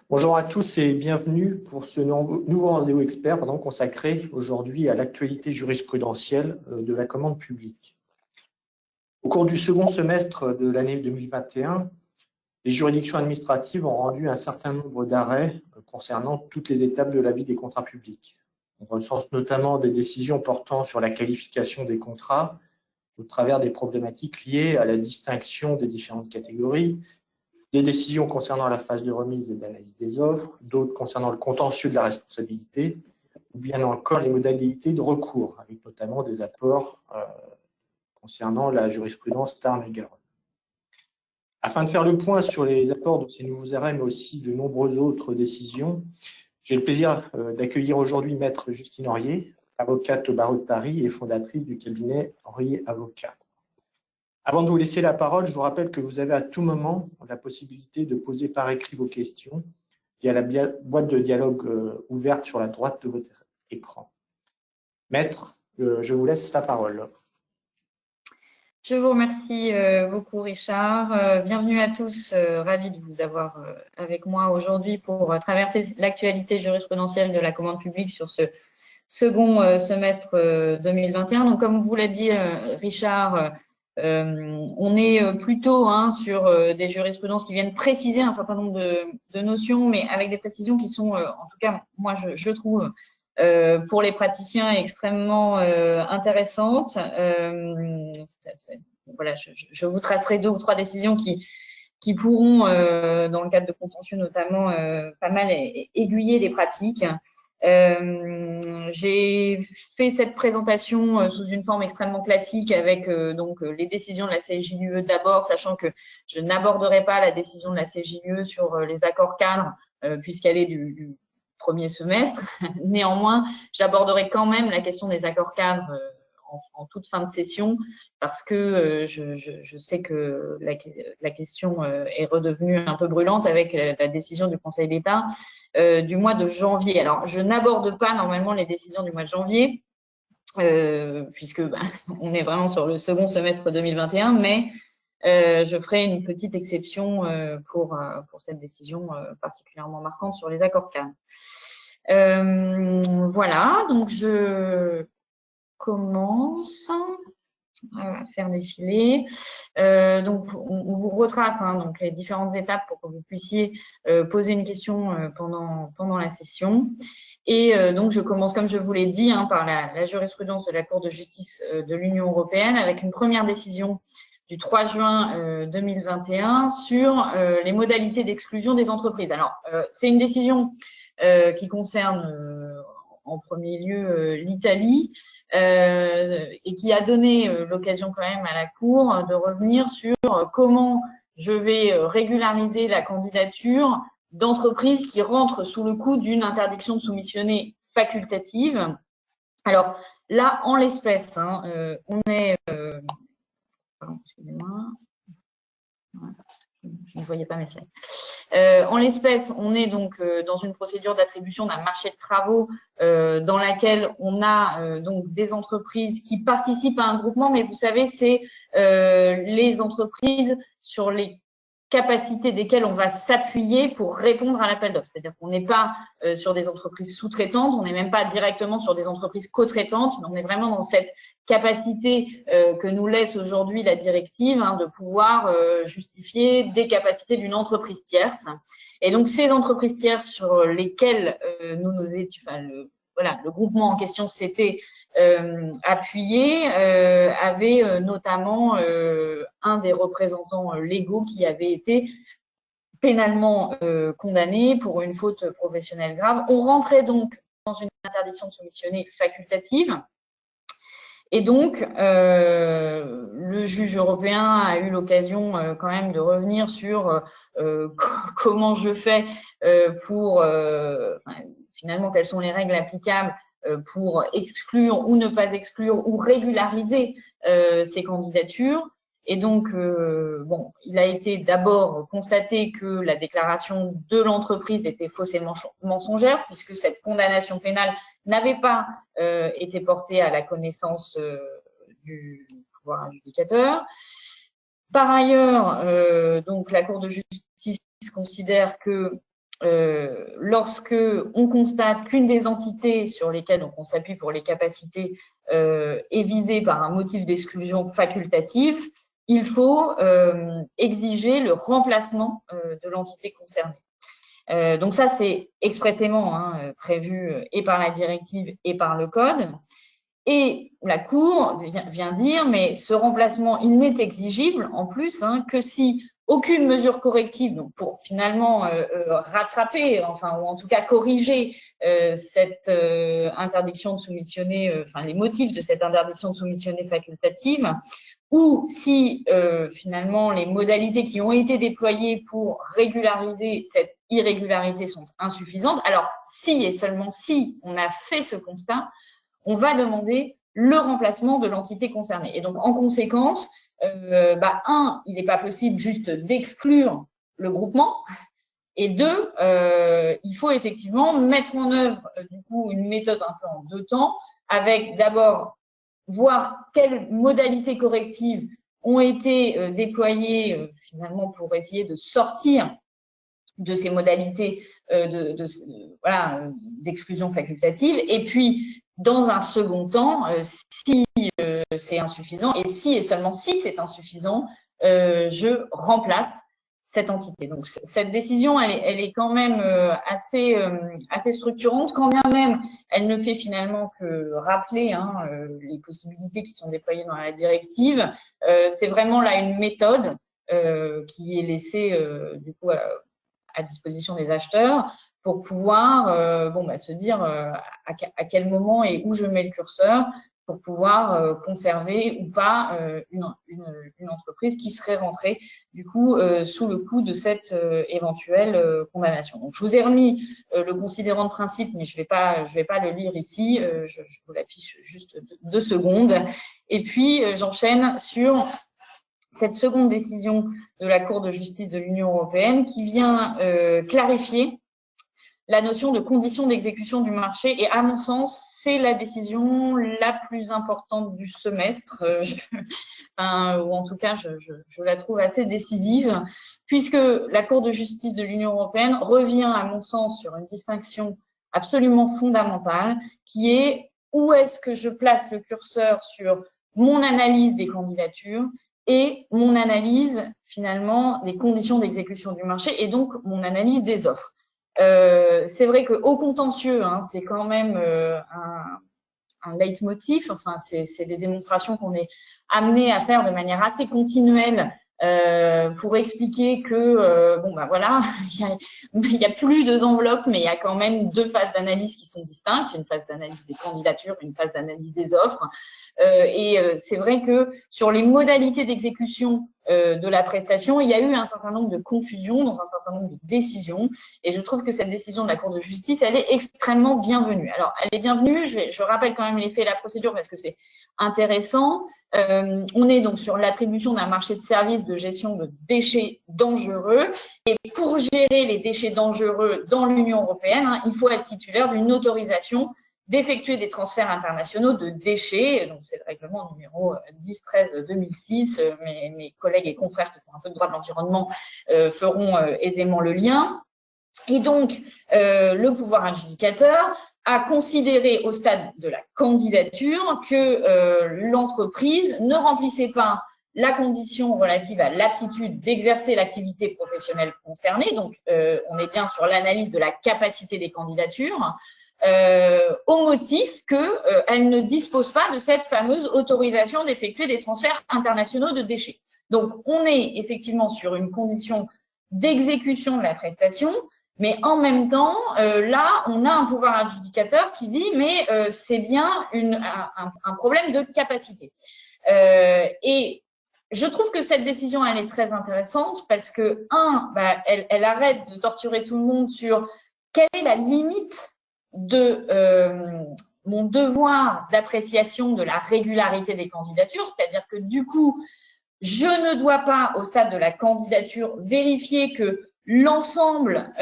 Bonjour à tous et bienvenue pour ce nouveau rendez-vous expert consacré aujourd'hui à l'actualité jurisprudentielle de la commande publique. Au cours du second semestre de l'année 2021, les juridictions administratives ont rendu un certain nombre d'arrêts concernant toutes les étapes de la vie des contrats publics. On recense notamment des décisions portant sur la qualification des contrats au travers des problématiques liées à la distinction des différentes catégories, des décisions concernant la phase de remise et d'analyse des offres, d'autres concernant le contentieux de la responsabilité, ou bien encore les modalités de recours, avec notamment des apports concernant la jurisprudence Tarn-et-Garonne. Afin de faire le point sur les apports de ces nouveaux arrêts, mais aussi de nombreuses autres décisions, j'ai le plaisir d'accueillir aujourd'hui Maître Justine Henriet, avocate au barreau de Paris et fondatrice du cabinet Henriet Avocat. Avant de vous laisser la parole, je vous rappelle que vous avez à tout moment la possibilité de poser par écrit vos questions via la boîte de dialogue ouverte sur la droite de votre écran. Maître, je vous laisse la parole. Je vous remercie beaucoup, Richard. Bienvenue à tous. Ravi de vous avoir avec moi aujourd'hui pour traverser l'actualité jurisprudentielle de la commande publique sur ce second semestre 2021. Donc, comme vous l'a dit Richard, on est plutôt sur des jurisprudences qui viennent préciser un certain nombre de notions, mais avec des précisions qui sont, en tout cas, moi, je le trouve, pour les praticiens extrêmement intéressantes. Voilà, je vous tracerai 2 ou 3 décisions qui pourront, dans le cadre de contentieux notamment, pas mal aiguiller les pratiques. J'ai fait cette présentation sous une forme extrêmement classique avec donc les décisions de la CJUE d'abord, sachant que je n'aborderai pas la décision de la CJUE sur les accords cadres puisqu'elle est du premier semestre. Néanmoins, j'aborderai quand même la question des accords cadres en toute fin de session parce que je sais que la question est redevenue un peu brûlante avec la décision du Conseil d'État du mois de janvier. Alors, je n'aborde pas normalement les décisions du mois de janvier puisque on est vraiment sur le second semestre 2021, mais je ferai une petite exception pour cette décision particulièrement marquante sur les accords cadres. Voilà, donc je commence à faire défiler. Donc, on vous retrace donc les différentes étapes pour que vous puissiez poser une question pendant la session. Et donc, je commence, comme je vous l'ai dit, par la jurisprudence de la Cour de justice de l'Union européenne avec une première décision du 3 juin 2021 sur les modalités d'exclusion des entreprises. Alors, c'est une décision qui concerne en premier lieu l'Italie et qui a donné l'occasion quand même à la Cour de revenir sur comment je vais régulariser la candidature d'entreprises qui rentrent sous le coup d'une interdiction de soumissionner facultative. Alors là, en l'espèce, on est… pardon, excusez-moi. Je ne voyais pas mes slides. En l'espèce, on est donc dans une procédure d'attribution d'un marché de travaux dans laquelle on a donc des entreprises qui participent à un groupement, mais vous savez, c'est les entreprises sur les capacités desquelles on va s'appuyer pour répondre à l'appel d'offres. C'est-à-dire qu'on n'est pas sur des entreprises sous-traitantes, on n'est même pas directement sur des entreprises co-traitantes, mais on est vraiment dans cette capacité que nous laisse aujourd'hui la directive de pouvoir justifier des capacités d'une entreprise tierce. Et donc, ces entreprises tierces sur lesquelles nous étions, le groupement en question s'était appuyé avait notamment un des représentants légaux qui avait été pénalement condamné pour une faute professionnelle grave. On rentrait donc dans une interdiction de soumissionner facultative. Et donc, le juge européen a eu l'occasion quand même de revenir sur comment je fais pour, finalement, quelles sont les règles applicables pour exclure ou ne pas exclure ou régulariser ces candidatures. Et donc, il a été d'abord constaté que la déclaration de l'entreprise était faussément mensongère, puisque cette condamnation pénale n'avait pas été portée à la connaissance du pouvoir adjudicateur. Par ailleurs, donc la Cour de justice considère que lorsque on constate qu'une des entités sur lesquelles on s'appuie pour les capacités est visée par un motif d'exclusion facultative, il faut exiger le remplacement de l'entité concernée. Donc ça, c'est expressément prévu et par la directive et par le code. Et la Cour vient dire, mais ce remplacement, il n'est exigible en plus que si aucune mesure corrective, donc pour finalement rattraper, enfin, ou en tout cas corriger cette interdiction de soumissionner, enfin les motifs de cette interdiction de soumissionner facultative, ou si finalement les modalités qui ont été déployées pour régulariser cette irrégularité sont insuffisantes. Alors, si et seulement si on a fait ce constat, on va demander le remplacement de l'entité concernée. Et donc, en conséquence, il n'est pas possible juste d'exclure le groupement. Et deux, il faut effectivement mettre en œuvre du coup une méthode un peu en deux temps, avec d'abord voir quelles modalités correctives ont été déployées finalement pour essayer de sortir de ces modalités d'exclusion facultative. Et puis, dans un second temps, si c'est insuffisant, et si et seulement si c'est insuffisant, je remplace cette entité. Donc, cette décision, elle est quand même assez structurante, quand bien même elle ne fait finalement que rappeler les possibilités qui sont déployées dans la directive. C'est vraiment là une méthode qui est laissée du coup à disposition des acheteurs pour pouvoir se dire à quel moment et où je mets le curseur pour pouvoir conserver ou pas une entreprise qui serait rentrée du coup sous le coup de cette éventuelle condamnation. Donc, je vous ai remis le considérant de principe, mais je vais pas le lire ici. Je vous l'affiche juste 2 secondes. Et puis j'enchaîne sur cette seconde décision de la Cour de justice de l'Union européenne qui vient clarifier la notion de conditions d'exécution du marché. Et à mon sens, c'est la décision la plus importante du semestre, ou en tout cas, je la trouve assez décisive, puisque la Cour de justice de l'Union européenne revient, à mon sens, sur une distinction absolument fondamentale, qui est où est-ce que je place le curseur sur mon analyse des candidatures et mon analyse, finalement, des conditions d'exécution du marché et donc mon analyse des offres. C'est vrai qu'au contentieux, c'est quand même un leitmotiv, enfin, c'est des démonstrations qu'on est amené à faire de manière assez continuelle pour expliquer que, il y a plus 2 enveloppes, mais il y a quand même 2 phases d'analyse qui sont distinctes, une phase d'analyse des candidatures, une phase d'analyse des offres. C'est vrai que sur les modalités d'exécution de la prestation, il y a eu un certain nombre de confusions dans un certain nombre de décisions. Et je trouve que cette décision de la Cour de justice, elle est extrêmement bienvenue. Alors, elle est bienvenue, je rappelle quand même les faits et la procédure parce que c'est intéressant. On est donc sur l'attribution d'un marché de services de gestion de déchets dangereux. Et pour gérer les déchets dangereux dans l'Union européenne, il faut être titulaire d'une autorisation d'effectuer des transferts internationaux de déchets. Donc, c'est le règlement numéro 1013/2006. Mes collègues et confrères qui font un peu de droit de l'environnement feront aisément le lien. Et donc, le pouvoir adjudicateur a considéré au stade de la candidature que l'entreprise ne remplissait pas la condition relative à l'aptitude d'exercer l'activité professionnelle concernée. Donc, on est bien sur l'analyse de la capacité des candidatures. Au motif qu'elle ne dispose pas de cette fameuse autorisation d'effectuer des transferts internationaux de déchets. Donc, on est effectivement sur une condition d'exécution de la prestation, mais en même temps, là, on a un pouvoir adjudicateur qui dit mais c'est bien un problème de capacité. Et je trouve que cette décision, elle est très intéressante parce que, elle arrête de torturer tout le monde sur quelle est la limite de mon devoir d'appréciation de la régularité des candidatures, c'est-à-dire que du coup, je ne dois pas, au stade de la candidature, vérifier que l'ensemble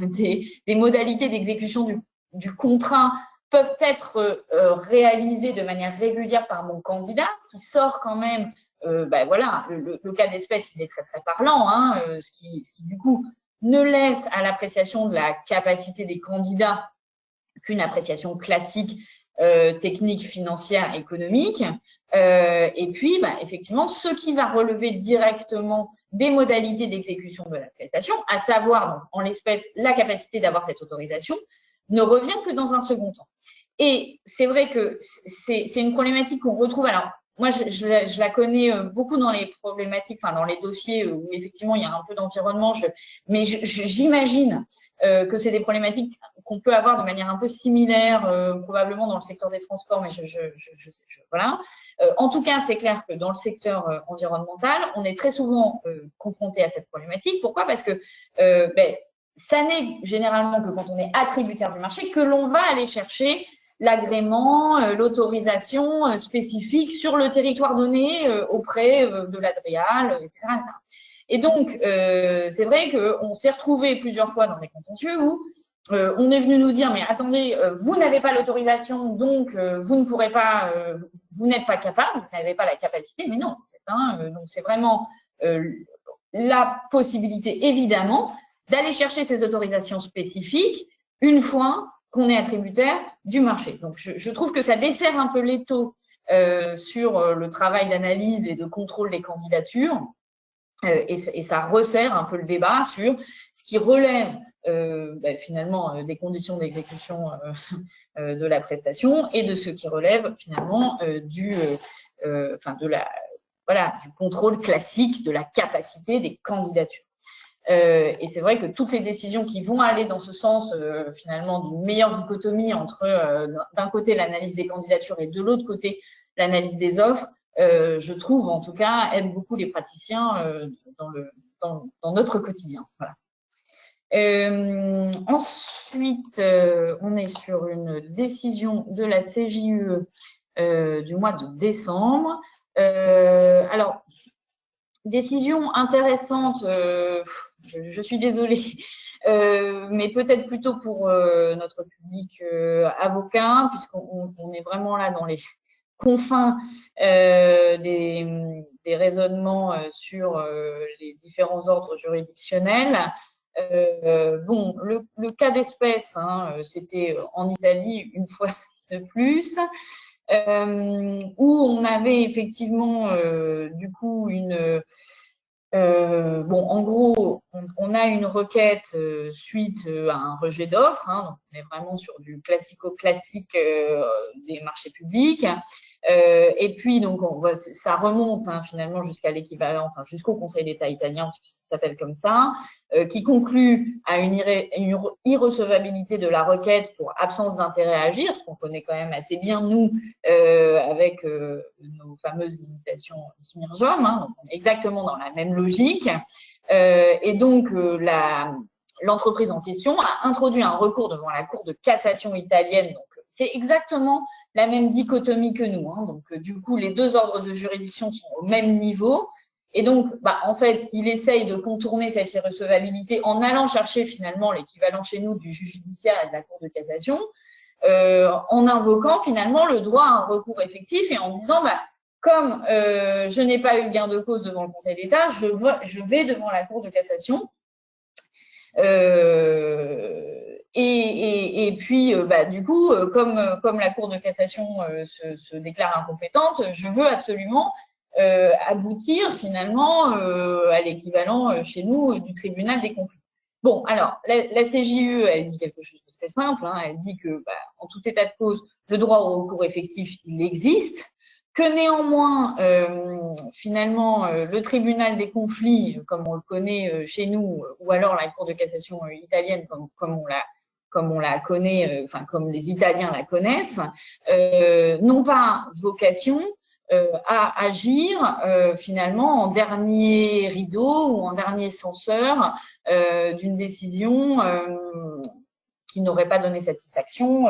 des modalités d'exécution du contrat peuvent être réalisées de manière régulière par mon candidat, ce qui sort quand même, le cas d'espèce, il est très très parlant, ce qui du coup ne laisse à l'appréciation de la capacité des candidats qu'une appréciation classique technique, financière, économique. Et puis, effectivement, ce qui va relever directement des modalités d'exécution de la prestation, à savoir, donc, en l'espèce, la capacité d'avoir cette autorisation, ne revient que dans un second temps. Et c'est vrai que c'est une problématique qu'on retrouve. Alors, moi, je la connais beaucoup dans les problématiques, enfin dans les dossiers où effectivement il y a un peu d'environnement, mais j'imagine que c'est des problématiques qu'on peut avoir de manière un peu similaire, probablement dans le secteur des transports, mais voilà. En tout cas, c'est clair que dans le secteur environnemental, on est très souvent confronté à cette problématique. Pourquoi? Parce que ça n'est généralement que quand on est attributaire du marché que l'on va aller chercher l'agrément, l'autorisation spécifique sur le territoire donné auprès de l'ADREAL, etc., etc. Et donc, c'est vrai qu'on s'est retrouvé plusieurs fois dans des contentieux où on est venu nous dire, mais attendez, vous n'avez pas l'autorisation, donc vous ne pourrez pas, vous n'êtes pas capable, vous n'avez pas la capacité, mais non, en fait, hein, donc c'est vraiment la possibilité, évidemment, d'aller chercher ces autorisations spécifiques une fois qu'on est attributaire du marché. Donc, je trouve que ça dessert un peu l'étau sur le travail d'analyse et de contrôle des candidatures et ça resserre un peu le débat sur ce qui relève finalement des conditions d'exécution de la prestation et de ce qui relève finalement du contrôle classique de la capacité des candidatures. Et c'est vrai que toutes les décisions qui vont aller dans ce sens, finalement, d'une meilleure dichotomie entre, d'un côté, l'analyse des candidatures et de l'autre côté, l'analyse des offres, je trouve, en tout cas, aident beaucoup les praticiens dans notre quotidien. Voilà. Ensuite, on est sur une décision de la CJUE du mois de décembre. Alors, décision intéressante, je suis désolée, mais peut-être plutôt pour notre public avocat, puisqu'on est vraiment là dans les confins des raisonnements sur les différents ordres juridictionnels. Bon, le cas d'espèce, hein, c'était en Italie une fois de plus, où on avait effectivement du coup en gros, on a une requête suite à un rejet d'offre, hein, donc on est vraiment sur du classico-classique des marchés publics. Et puis, donc, ça remonte finalement jusqu'à l'équivalent, enfin jusqu'au Conseil d'État italien, puisque ça s'appelle comme ça, qui conclut à une irrecevabilité de la requête pour absence d'intérêt à agir, ce qu'on connaît quand même assez bien, nous, avec nos fameuses limitations Smirjom, hein, donc on est exactement dans la même logique. Et donc, l'entreprise en question a introduit un recours devant la Cour de cassation italienne. Donc, c'est exactement la même dichotomie que nous, hein. Donc, du coup, les deux ordres de juridiction sont au même niveau. Et donc, en fait, il essaye de contourner cette irrecevabilité en allant chercher finalement l'équivalent chez nous du juge judiciaire et de la Cour de cassation, en invoquant finalement le droit à un recours effectif et en disant, comme je n'ai pas eu gain de cause devant le Conseil d'État, je vais devant la Cour de cassation. Et puis, du coup, comme la Cour de cassation se déclare incompétente, je veux absolument aboutir finalement à l'équivalent chez nous du tribunal des conflits. Bon, alors, la CJUE, elle dit quelque chose de très simple, hein, elle dit que, en tout état de cause, le droit au recours effectif, il existe, que néanmoins, finalement, le tribunal des conflits, comme on le connaît chez nous, ou alors la Cour de cassation italienne, comme on la connaît, enfin comme les Italiens la connaissent, n'ont pas vocation à agir finalement en dernier rideau ou en dernier censeur d'une décision qui n'aurait pas donné satisfaction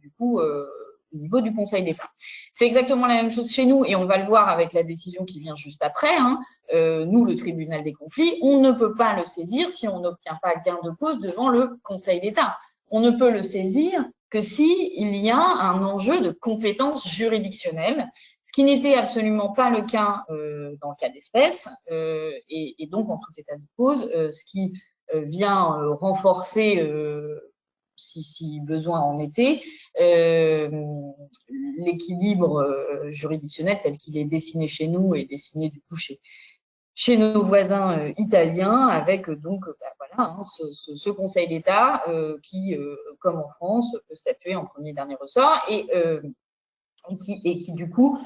du coup au niveau du Conseil d'État. C'est exactement la même chose chez nous et on va le voir avec la décision qui vient juste après. Hein. Nous, le tribunal des conflits, on ne peut pas le saisir si on n'obtient pas gain de cause devant le Conseil d'État. On ne peut le saisir que s'il y a un enjeu de compétence juridictionnelle, ce qui n'était absolument pas le cas dans le cas d'espèce. Et donc, en tout état de cause, ce qui vient renforcer, si besoin en était, l'équilibre juridictionnel tel qu'il est dessiné chez nous et dessiné du coup chez nos voisins italiens, avec donc voilà, hein, ce Conseil d'État qui, comme en France, peut statuer en premier dernier ressort et qui du coup,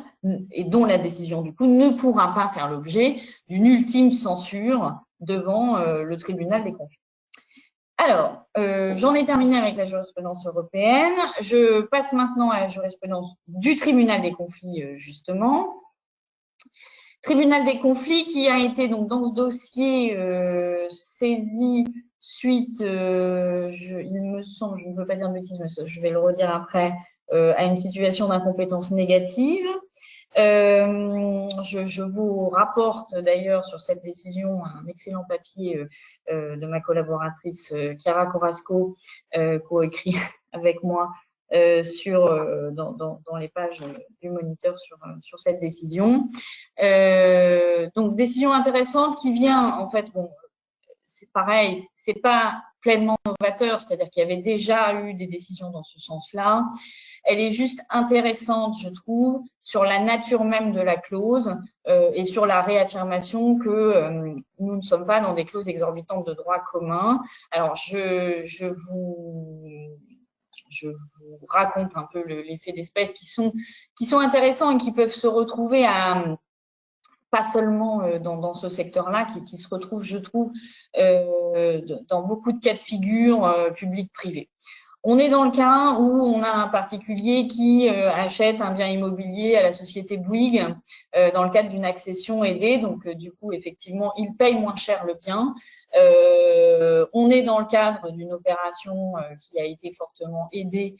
et dont la décision du coup ne pourra pas faire l'objet d'une ultime censure devant le tribunal des conflits. Alors, j'en ai terminé avec la jurisprudence européenne. Je passe maintenant à la jurisprudence du tribunal des conflits, justement. Tribunal des conflits qui a été donc dans ce dossier saisi suite, il me semble, je ne veux pas dire de bêtises, mais je vais le redire après, à une situation d'incompétence négative. Je vous rapporte d'ailleurs sur cette décision un excellent papier de ma collaboratrice Chiara Corasco, coécrit avec moi dans les pages du moniteur sur cette décision. Donc, décision intéressante qui vient, en fait, bon, c'est pareil, c'est pas pleinement novateur, c'est-à-dire qu'il y avait déjà eu des décisions dans ce sens-là. Elle est juste intéressante, je trouve, sur la nature même de la clause et sur la réaffirmation que nous ne sommes pas dans des clauses exorbitantes de droit commun. Alors, je vous raconte un peu l'effet d'espèce qui sont intéressants et qui peuvent se retrouver pas seulement dans ce secteur-là, qui se retrouve, je trouve, dans beaucoup de cas de figure public-privé. On est dans le cas où on a un particulier qui achète un bien immobilier à la société Bouygues dans le cadre d'une accession aidée. Donc, du coup, effectivement, il paye moins cher le bien. On est dans le cadre d'une opération qui a été fortement aidée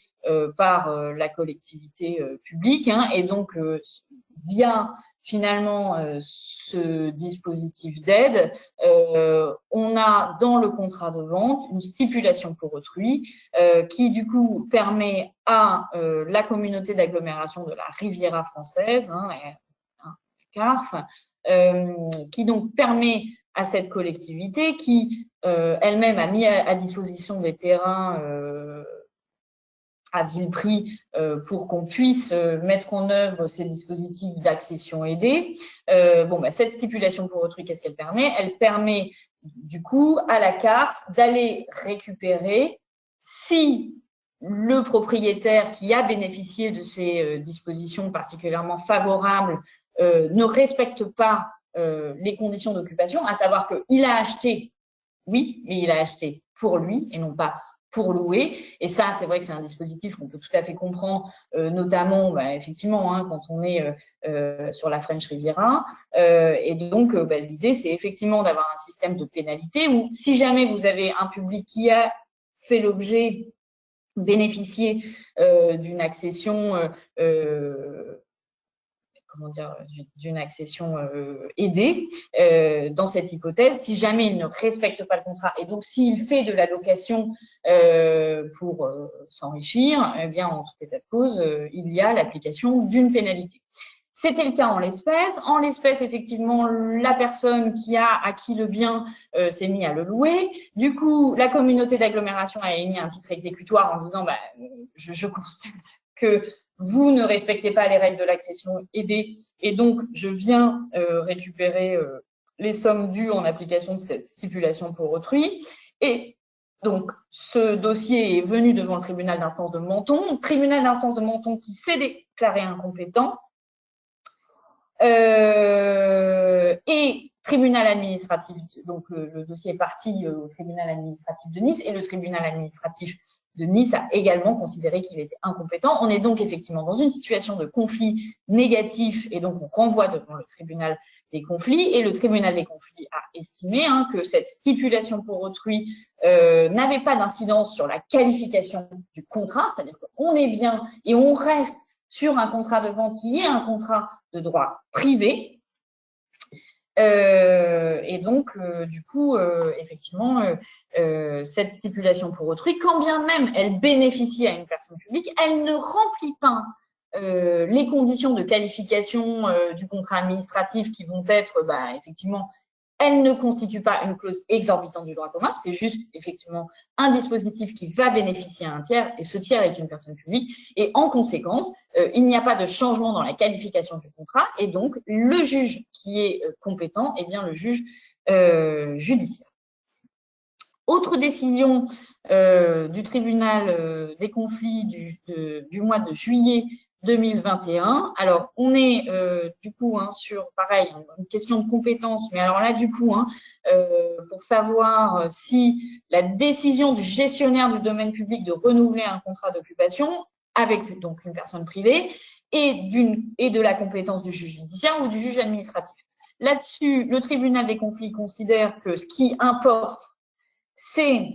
par la collectivité publique. Hein, et donc, via finalement ce dispositif d'aide, on a dans le contrat de vente une stipulation pour autrui qui du coup permet à la communauté d'agglomération de la Riviera française, hein, CARF, qui donc permet à cette collectivité qui elle-même a mis à disposition des terrains à vil prix pour qu'on puisse mettre en œuvre ces dispositifs d'accession aidée. Cette stipulation pour autrui, qu'est-ce qu'elle permet? Elle permet du coup à la CARF d'aller récupérer si le propriétaire qui a bénéficié de ces dispositions particulièrement favorables ne respecte pas les conditions d'occupation, à savoir qu'il a acheté, oui, mais il a acheté pour lui et non pas pour louer. Et ça, c'est vrai que c'est un dispositif qu'on peut tout à fait comprendre, notamment, effectivement, hein, quand on est sur la French Riviera. Et donc, l'idée, c'est effectivement d'avoir un système de pénalité où, si jamais vous avez un public qui a fait l'objet, bénéficié d'une accession d'une accession aidée dans cette hypothèse, si jamais il ne respecte pas le contrat et donc s'il fait de la location pour s'enrichir, eh bien, en tout état de cause, il y a l'application d'une pénalité. C'était le cas en l'espèce. En l'espèce, effectivement, la personne qui a acquis le bien s'est mise à le louer. Du coup, la communauté d'agglomération a émis un titre exécutoire en disant je constate que vous ne respectez pas les règles de l'accession aidée et donc je viens récupérer les sommes dues en application de cette stipulation pour autrui. Et donc, ce dossier est venu devant le tribunal d'instance de Menton, tribunal d'instance de Menton qui s'est déclaré incompétent et tribunal administratif, donc le dossier est parti au tribunal administratif de Nice et le tribunal administratif de Nice a également considéré qu'il était incompétent. On est donc effectivement dans une situation de conflit négatif et donc on renvoie devant le tribunal des conflits et le tribunal des conflits a estimé que cette stipulation pour autrui n'avait pas d'incidence sur la qualification du contrat, c'est-à-dire qu'on est bien et on reste sur un contrat de vente qui est un contrat de droit privé. Et donc, du coup, effectivement, cette stipulation pour autrui, quand bien même elle bénéficie à une personne publique, elle ne remplit pas les conditions de qualification du contrat administratif qui vont être effectivement Elle ne constitue pas une clause exorbitante du droit commun, c'est juste effectivement un dispositif qui va bénéficier à un tiers, et ce tiers est une personne publique, et en conséquence, il n'y a pas de changement dans la qualification du contrat, et donc le juge qui est compétent est bien le juge judiciaire. Autre décision du tribunal des conflits du mois de juillet 2021. Alors, on est du coup sur, pareil, une question de compétence, mais alors là, du coup, pour savoir si la décision du gestionnaire du domaine public de renouveler un contrat d'occupation avec donc une personne privée et de la compétence du juge judiciaire ou du juge administratif. Là-dessus, le tribunal des conflits considère que ce qui importe, c'est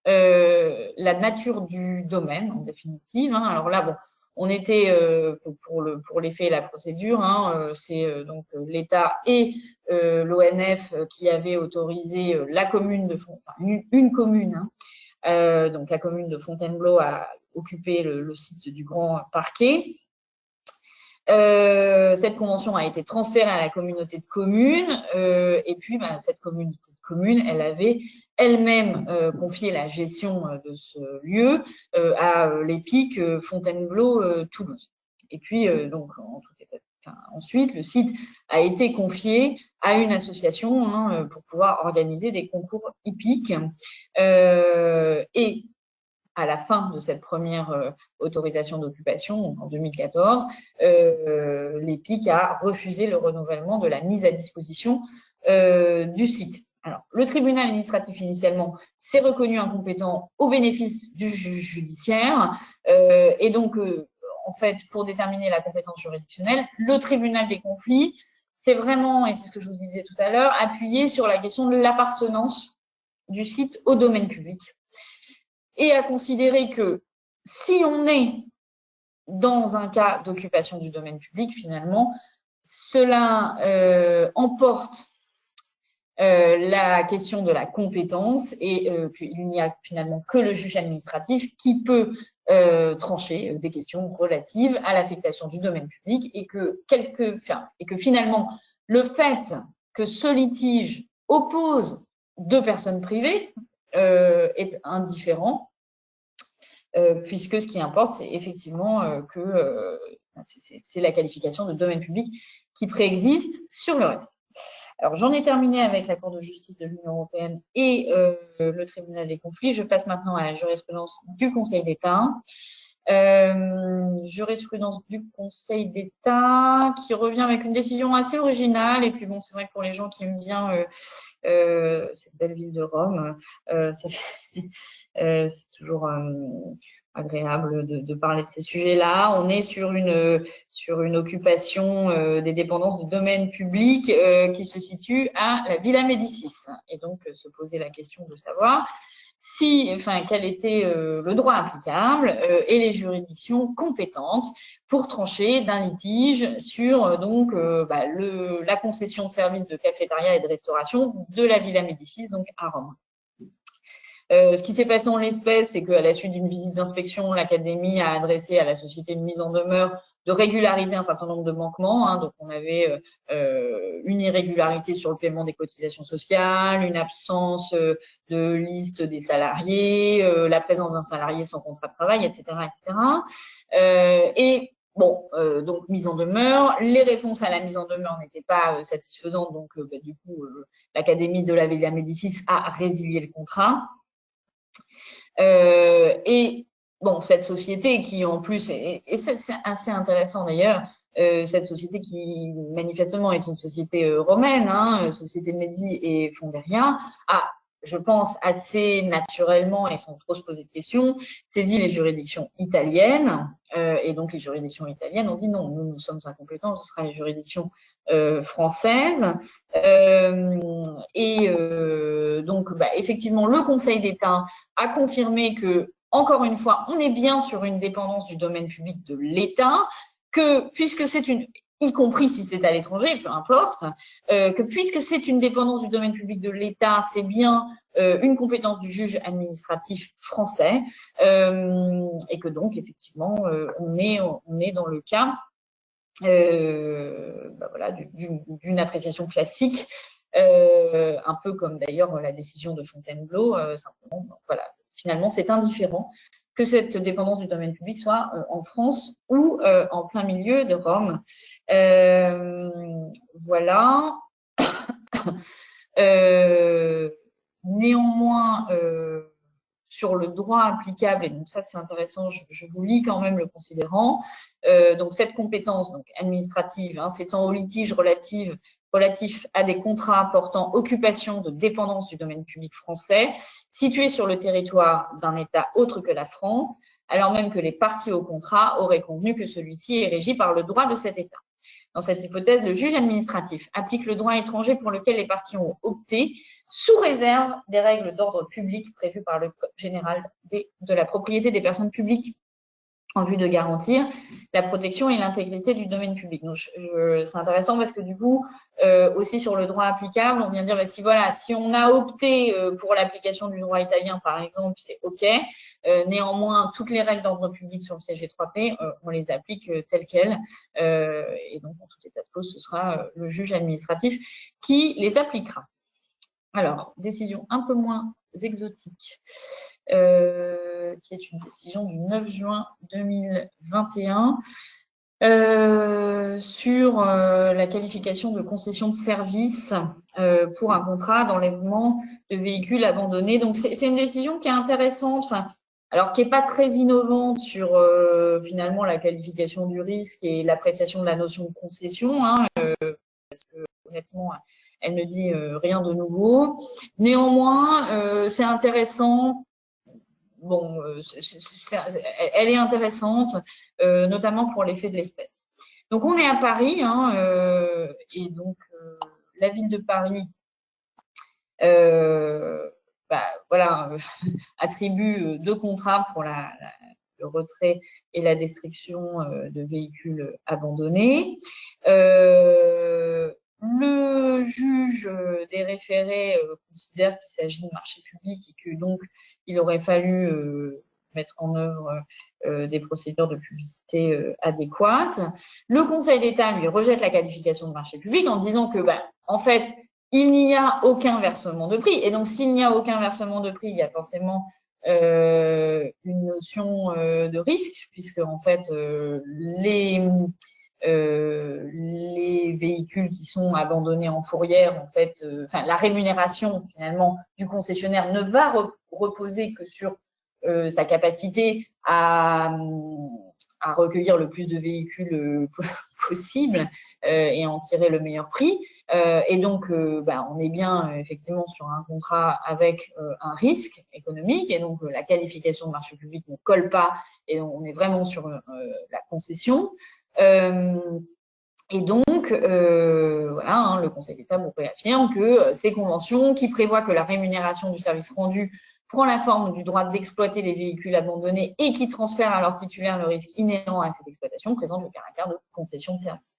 la nature du domaine, en définitive. Alors là, bon, on était pour les faits et la procédure, c'est donc l'État et l'ONF qui avaient autorisé la commune de une commune, donc la commune de Fontainebleau à occuper le site du Grand Parquet. Cette convention a été transférée à la communauté de communes et puis cette communauté de communes, elle avait elle-même confié la gestion de ce lieu à l'EPIC Fontainebleau-Toulouse. Et puis donc ensuite, le site a été confié à une association pour pouvoir organiser des concours hippiques et à la fin de cette première autorisation d'occupation, en 2014, l'EPIC a refusé le renouvellement de la mise à disposition du site. Alors, le tribunal administratif, initialement, s'est reconnu incompétent au bénéfice du juge judiciaire. Et donc, en fait, pour déterminer la compétence juridictionnelle, le tribunal des conflits, c'est vraiment, et c'est ce que je vous disais tout à l'heure, appuyé sur la question de l'appartenance du site au domaine public. Et à considérer que si on est dans un cas d'occupation du domaine public, finalement, cela emporte la question de la compétence et qu'il n'y a finalement que le juge administratif qui peut trancher des questions relatives à l'affectation du domaine public et que finalement, le fait que ce litige oppose deux personnes privées est indifférent, puisque ce qui importe, c'est effectivement que c'est la qualification de domaine public qui préexiste sur le reste. Alors, j'en ai terminé avec la Cour de justice de l'Union européenne et le tribunal des conflits. Je passe maintenant à la jurisprudence du Conseil d'État. Jurisprudence du Conseil d'État qui revient avec une décision assez originale. Et puis bon, c'est vrai que pour les gens qui aiment bien cette belle ville de Rome, c'est toujours agréable de parler de ces sujets-là. On est sur une occupation des dépendances du domaine public qui se situe à la Villa Médicis. Et donc, se poser la question de savoir quel était le droit applicable et les juridictions compétentes pour trancher d'un litige sur la concession de services de cafétéria et de restauration de la Villa Médicis, donc à Rome. Ce qui s'est passé en l'espèce, c'est qu'à la suite d'une visite d'inspection, l'Académie a adressé à la société une mise en demeure de régulariser un certain nombre de manquements. Donc, on avait une irrégularité sur le paiement des cotisations sociales, une absence de liste des salariés, la présence d'un salarié sans contrat de travail, etc., etc. Donc mise en demeure. Les réponses à la mise en demeure n'étaient pas satisfaisantes, donc du coup, l'Académie de la Villa Médicis a résilié le contrat. Et bon, cette société qui en plus, et c'est assez intéressant d'ailleurs, cette société qui manifestement est une société romaine, société Medi et Fonderia, a, je pense, assez naturellement et sans trop se poser de questions, saisi les juridictions italiennes. Et donc les juridictions italiennes ont dit non, nous sommes incompétents, ce sera les juridictions françaises. Donc, effectivement, le Conseil d'État a confirmé que, encore une fois, on est bien sur une dépendance du domaine public de l'État, que puisque c'est y compris si c'est à l'étranger, peu importe, que puisque c'est une dépendance du domaine public de l'État, c'est bien une compétence du juge administratif français, et que donc, effectivement, on est dans le cas d'une appréciation classique un peu comme d'ailleurs la décision de Fontainebleau, simplement, voilà, finalement c'est indifférent que cette dépendance du domaine public soit en France ou en plein milieu de Rome. Voilà. Néanmoins, sur le droit applicable, et donc ça c'est intéressant, je vous lis quand même le considérant. Donc cette compétence donc administrative, s'étend aux litiges relatifs à des contrats portant occupation de dépendance du domaine public français, situés sur le territoire d'un État autre que la France, alors même que les parties au contrat auraient convenu que celui-ci est régi par le droit de cet État. Dans cette hypothèse, le juge administratif applique le droit étranger pour lequel les parties ont opté, sous réserve des règles d'ordre public prévues par le Code général de la propriété des personnes publiques en vue de garantir la protection et l'intégrité du domaine public. Donc, c'est intéressant parce que du coup, aussi sur le droit applicable, on vient dire, bah, si on a opté pour l'application du droit italien, par exemple, c'est OK. Néanmoins, toutes les règles d'ordre public sur le CG3P, on les applique telles quelles. Et donc, en tout état de cause, ce sera le juge administratif qui les appliquera. Alors, décision un peu moins exotique, qui est une décision du 9 juin 2021 sur la qualification de concession de service pour un contrat d'enlèvement de véhicules abandonnés. Donc, c'est une décision qui est intéressante, alors qui n'est pas très innovante sur finalement la qualification du risque et l'appréciation de la notion de concession, parce que honnêtement, elle ne dit rien de nouveau. Néanmoins, c'est intéressant. Bon, elle est intéressante, notamment pour l'effet de l'espèce. Donc, on est à Paris, et donc la ville de Paris, voilà, attribue 2 contrats pour le retrait et la destruction de véhicules abandonnés. Le juge des référés considère qu'il s'agit de marché public et que donc il aurait fallu mettre en œuvre des procédures de publicité adéquates. Le Conseil d'État lui rejette la qualification de marché public en disant que, en fait, il n'y a aucun versement de prix. Et donc, s'il n'y a aucun versement de prix, il y a forcément une notion de risque, puisque en fait, les véhicules qui sont abandonnés en fourrière, en fait, la rémunération finalement du concessionnaire ne va reposer que sur sa capacité à recueillir le plus de véhicules possible et en tirer le meilleur prix. Et donc, on est bien effectivement sur un contrat avec un risque économique, et donc la qualification de marché public ne colle pas, et donc, on est vraiment sur la concession. Et donc, voilà, le Conseil d'État vous réaffirme que ces conventions qui prévoient que la rémunération du service rendu prend la forme du droit d'exploiter les véhicules abandonnés et qui transfèrent à leur titulaire le risque inhérent à cette exploitation présentent le caractère de concession de service.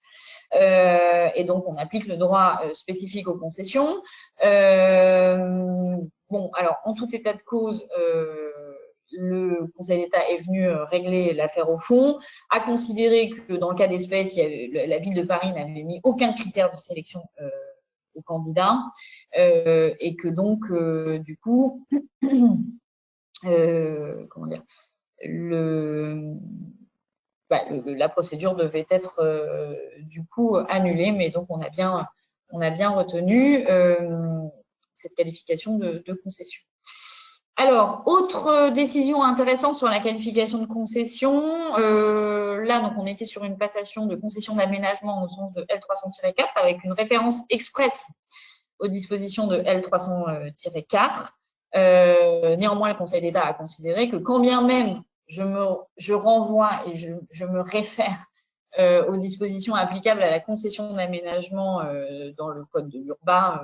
Et donc, on applique le droit spécifique aux concessions. Bon, alors, en tout état de cause, le Conseil d'État est venu régler l'affaire au fond, a considéré que dans le cas d'espèce, la ville de Paris n'avait mis aucun critère de sélection aux candidats et que donc, du coup, comment dire, la procédure devait être du coup annulée, mais donc on a bien retenu cette qualification de concession. Alors, autre décision intéressante sur la qualification de concession, là, donc, on était sur une passation de concession d'aménagement au sens de L300-4 avec une référence expresse aux dispositions de L300-4. Néanmoins, le Conseil d'État a considéré que quand bien même je renvoie et je me réfère aux dispositions applicables à la concession d'aménagement dans le Code de l'urbain,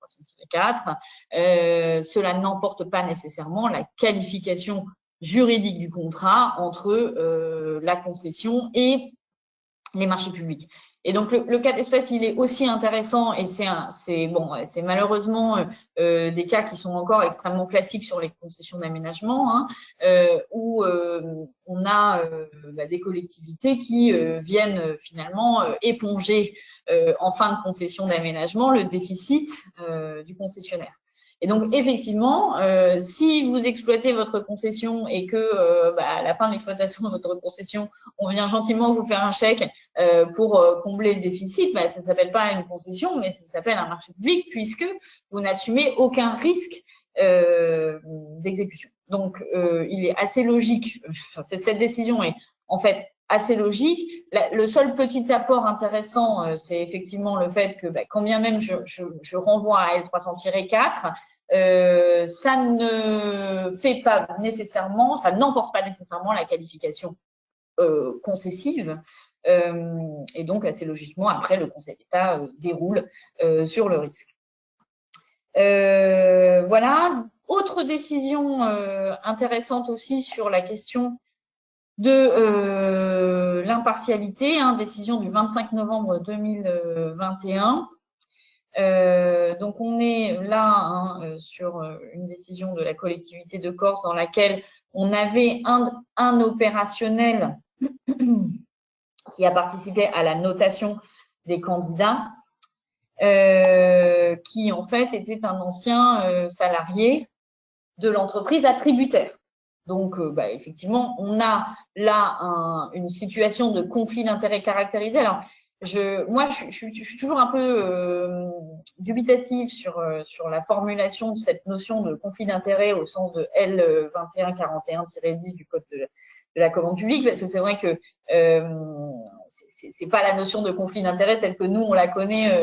304, cela n'emporte pas nécessairement la qualification juridique du contrat entre la concession et les marchés publics. Et donc, le cas d'espèce, il est aussi intéressant et c'est malheureusement des cas qui sont encore extrêmement classiques sur les concessions d'aménagement, hein, où on a des collectivités qui viennent finalement éponger en fin de concession d'aménagement le déficit du concessionnaire. Et donc, effectivement, si vous exploitez votre concession et que à la fin de l'exploitation de votre concession, on vient gentiment vous faire un chèque pour combler le déficit, ça ne s'appelle pas une concession, mais ça s'appelle un marché public puisque vous n'assumez aucun risque d'exécution. Donc, il est assez logique, cette décision est en fait assez logique. Le seul petit apport intéressant, c'est effectivement le fait que quand bien même je renvoie à L300-4, ça ne fait pas nécessairement, ça n'emporte pas nécessairement la qualification concessive. Et donc, assez logiquement, après, le Conseil d'État déroule sur le risque. Voilà. Autre décision intéressante aussi sur la question de l'impartialité, hein, décision du 25 novembre 2021. Donc, on est là hein, sur une décision de la collectivité de Corse dans laquelle on avait un opérationnel qui a participé à la notation des candidats, qui en fait était un ancien salarié de l'entreprise attributaire. Donc, effectivement, on a là une situation de conflit d'intérêts caractérisé. Alors, moi, je suis toujours un peu dubitative sur la formulation de cette notion de conflit d'intérêts au sens de L2141-10 du Code de la commande publique, parce que c'est vrai que c'est pas la notion de conflit d'intérêts telle que nous on la connaît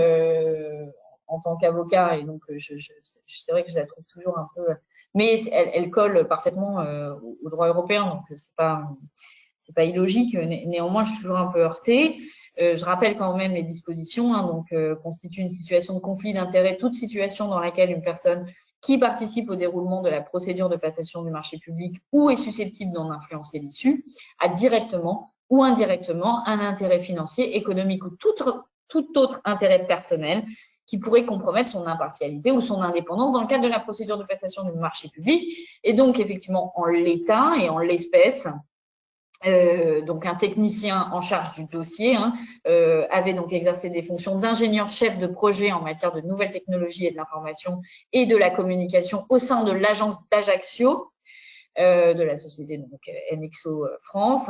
en tant qu'avocat, et donc c'est vrai que je la trouve toujours un peu, mais elle colle parfaitement au droit européen, donc c'est pas illogique. Néanmoins, je suis toujours un peu heurtée. Je rappelle quand même les dispositions, hein, donc constitue une situation de conflit d'intérêts toute situation dans laquelle une personne qui participe au déroulement de la procédure de passation du marché public ou est susceptible d'en influencer l'issue a directement ou indirectement un intérêt financier, économique ou tout autre intérêt personnel qui pourrait compromettre son impartialité ou son indépendance dans le cadre de la procédure de passation du marché public. Et donc, effectivement, en l'état et en l'espèce, donc un technicien en charge du dossier avait donc exercé des fonctions d'ingénieur chef de projet en matière de nouvelles technologies et de l'information et de la communication au sein de l'agence d'Ajaccio, de la société donc NXO France,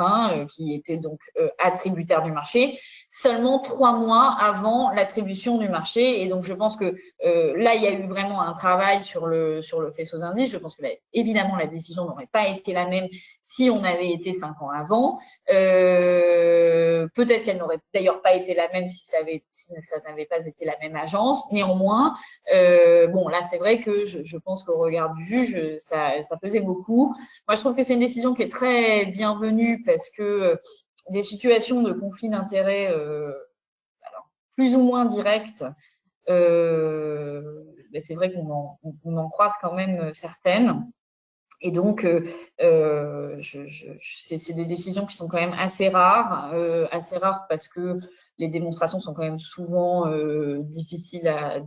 qui était donc attributaire du marché, seulement 3 mois avant l'attribution du marché. Et donc, je pense que là, il y a eu vraiment un travail sur le faisceau d'indices. Je pense que évidemment, la décision n'aurait pas été la même si on avait été 5 ans avant. Peut-être qu'elle n'aurait d'ailleurs pas été la même si ça n'avait pas été la même agence. Néanmoins, là, c'est vrai que je pense qu'au regard du juge, ça faisait beaucoup. Moi, je trouve que c'est une décision qui est très bienvenue parce que des situations de conflit d'intérêts plus ou moins directes, c'est vrai qu'on en croise quand même certaines. Et donc, c'est des décisions qui sont quand même assez rares parce que les démonstrations sont quand même souvent difficiles à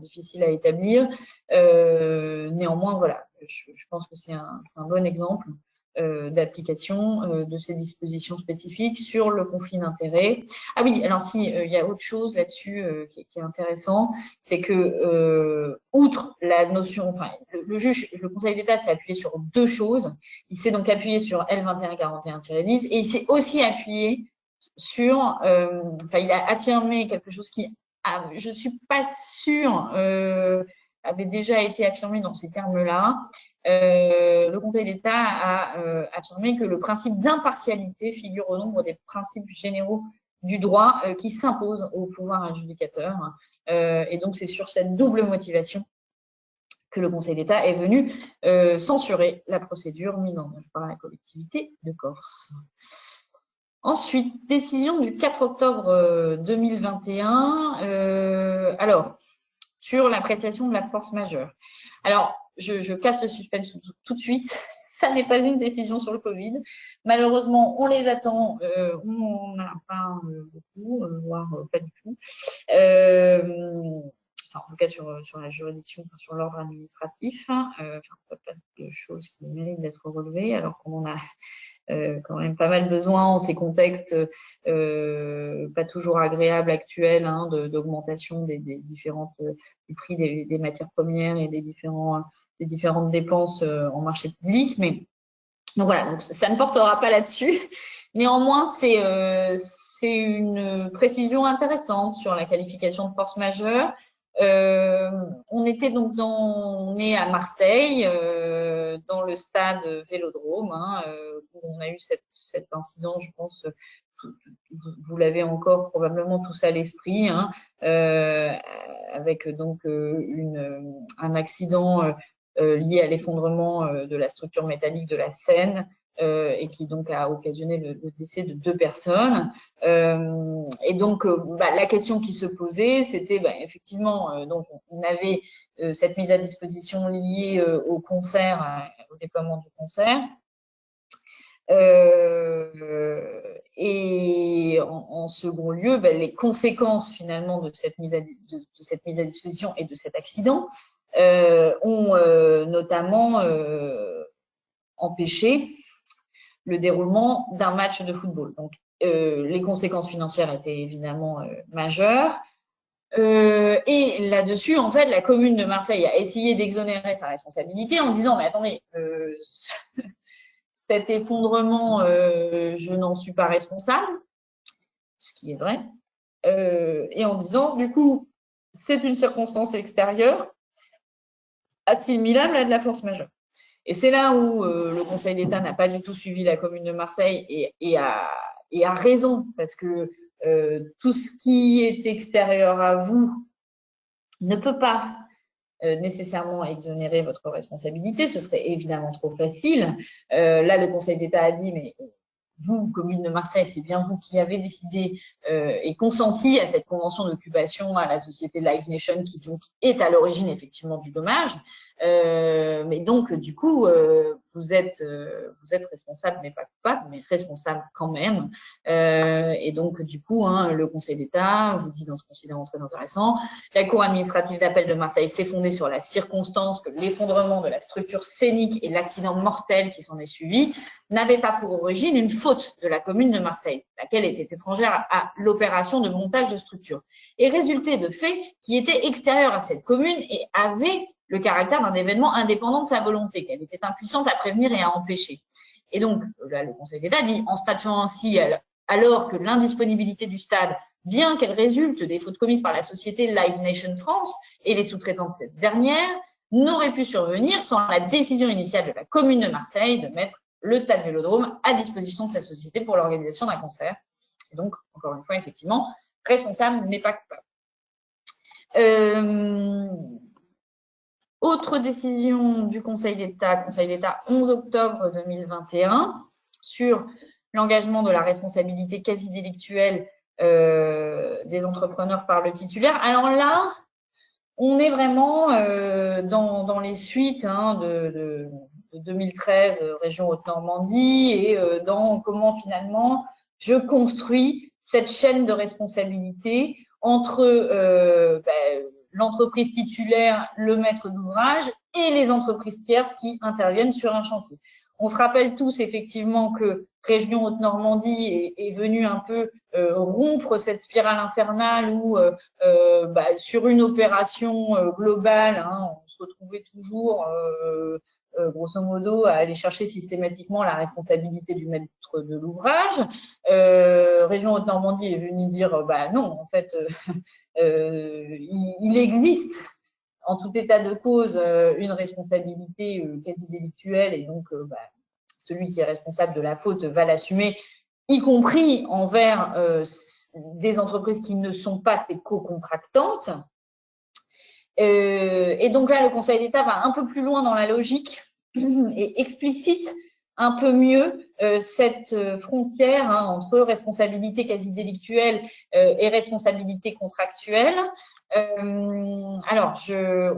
établir. Néanmoins, voilà, je pense que c'est un bon exemple d'application de ces dispositions spécifiques sur le conflit d'intérêts. Ah oui, alors si, il y a autre chose là-dessus qui est intéressant, c'est que outre la notion, enfin le Conseil d'État s'est appuyé sur 2 choses. Il s'est donc appuyé sur L2141-10 et il s'est aussi appuyé sur, il a affirmé quelque chose qui, je suis pas sûre, avait déjà été affirmé dans ces termes-là. Le Conseil d'État a affirmé que le principe d'impartialité figure au nombre des principes généraux du droit qui s'imposent au pouvoir adjudicateur. Et donc, c'est sur cette double motivation que le Conseil d'État est venu censurer la procédure mise en œuvre par la collectivité de Corse. Ensuite, décision du 4 octobre 2021. Alors, sur l'appréciation de la force majeure. Alors, je casse le suspense tout de suite. ça n'est pas une décision sur le Covid. Malheureusement, on les attend, on n'en a pas beaucoup, voire pas du tout. Enfin, en tout cas sur la juridiction, enfin, sur l'ordre administratif, pas de choses qui méritent d'être relevées, alors qu'on en a quand même pas mal besoin en ces contextes pas toujours agréables actuels, hein, d'augmentation des différentes du prix des matières premières et des différentes dépenses en marché public. Mais donc voilà, donc ça ne portera pas là-dessus. Néanmoins, c'est une précision intéressante sur la qualification de force majeure. On est à Marseille, dans le stade Vélodrome, hein, où on a eu cet incident, je pense, vous l'avez encore probablement tous à l'esprit, hein, avec donc un accident lié à l'effondrement de la structure métallique de la Seine, et qui donc a occasionné le décès de 2 personnes. Et donc, la question qui se posait, c'était effectivement, donc on avait cette mise à disposition liée au concert, au déploiement du concert. Et en second lieu, les conséquences finalement de cette mise à disposition et de cet accident ont notamment empêché le déroulement d'un match de football. Donc, les conséquences financières étaient évidemment majeures. Et là-dessus, en fait, la commune de Marseille a essayé d'exonérer sa responsabilité en disant, mais attendez, cet effondrement, je n'en suis pas responsable, ce qui est vrai, et en disant, du coup, c'est une circonstance extérieure assimilable à de la force majeure. Et c'est là où le Conseil d'État n'a pas du tout suivi la commune de Marseille et a raison, parce que tout ce qui est extérieur à vous ne peut pas nécessairement exonérer votre responsabilité. Ce serait évidemment trop facile. Là, le Conseil d'État a dit, mais vous, commune de Marseille, c'est bien vous qui avez décidé et consenti à cette convention d'occupation à la société Live Nation qui donc est à l'origine effectivement du dommage. Mais donc, du coup, vous êtes responsable, mais pas coupable, mais responsable quand même. Et donc, du coup, hein, le Conseil d'État vous dit dans ce considérant très intéressant, la Cour administrative d'appel de Marseille s'est fondée sur la circonstance que l'effondrement de la structure scénique et l'accident mortel qui s'en est suivi n'avaient pas pour origine une faute de la commune de Marseille, laquelle était étrangère à l'opération de montage de structure, et résultait de faits qui étaient extérieurs à cette commune et avaient le caractère d'un événement indépendant de sa volonté, qu'elle était impuissante à prévenir et à empêcher. Et donc, là, le Conseil d'État dit, en statuant ainsi, alors que l'indisponibilité du stade, bien qu'elle résulte des fautes commises par la société Live Nation France et les sous-traitants de cette dernière, n'aurait pu survenir sans la décision initiale de la commune de Marseille de mettre le stade Vélodrome à disposition de sa société pour l'organisation d'un concert. Et donc, encore une fois, effectivement, responsable mais pas coupable. Autre décision du Conseil d'État 11 octobre 2021, sur l'engagement de la responsabilité quasi délictuelle des entrepreneurs par le titulaire. Alors là, on est vraiment dans les suites de 2013, région Haute-Normandie, et dans comment finalement je construis cette chaîne de responsabilité entre l'entreprise titulaire, le maître d'ouvrage et les entreprises tierces qui interviennent sur un chantier. On se rappelle tous effectivement que Région Haute-Normandie est venue un peu rompre cette spirale infernale où sur une opération globale, hein, on se retrouvait toujours grosso modo à aller chercher systématiquement la responsabilité du maître de l'ouvrage. Région Haute-Normandie est venue dire non, en fait il existe en tout état de cause une responsabilité quasi délictuelle, et donc celui qui est responsable de la faute va l'assumer, y compris envers des entreprises qui ne sont pas ses co-contractantes. Et donc là, le Conseil d'État va un peu plus loin dans la logique et explicite un peu mieux cette frontière entre responsabilité quasi délictuelle et responsabilité contractuelle. Alors,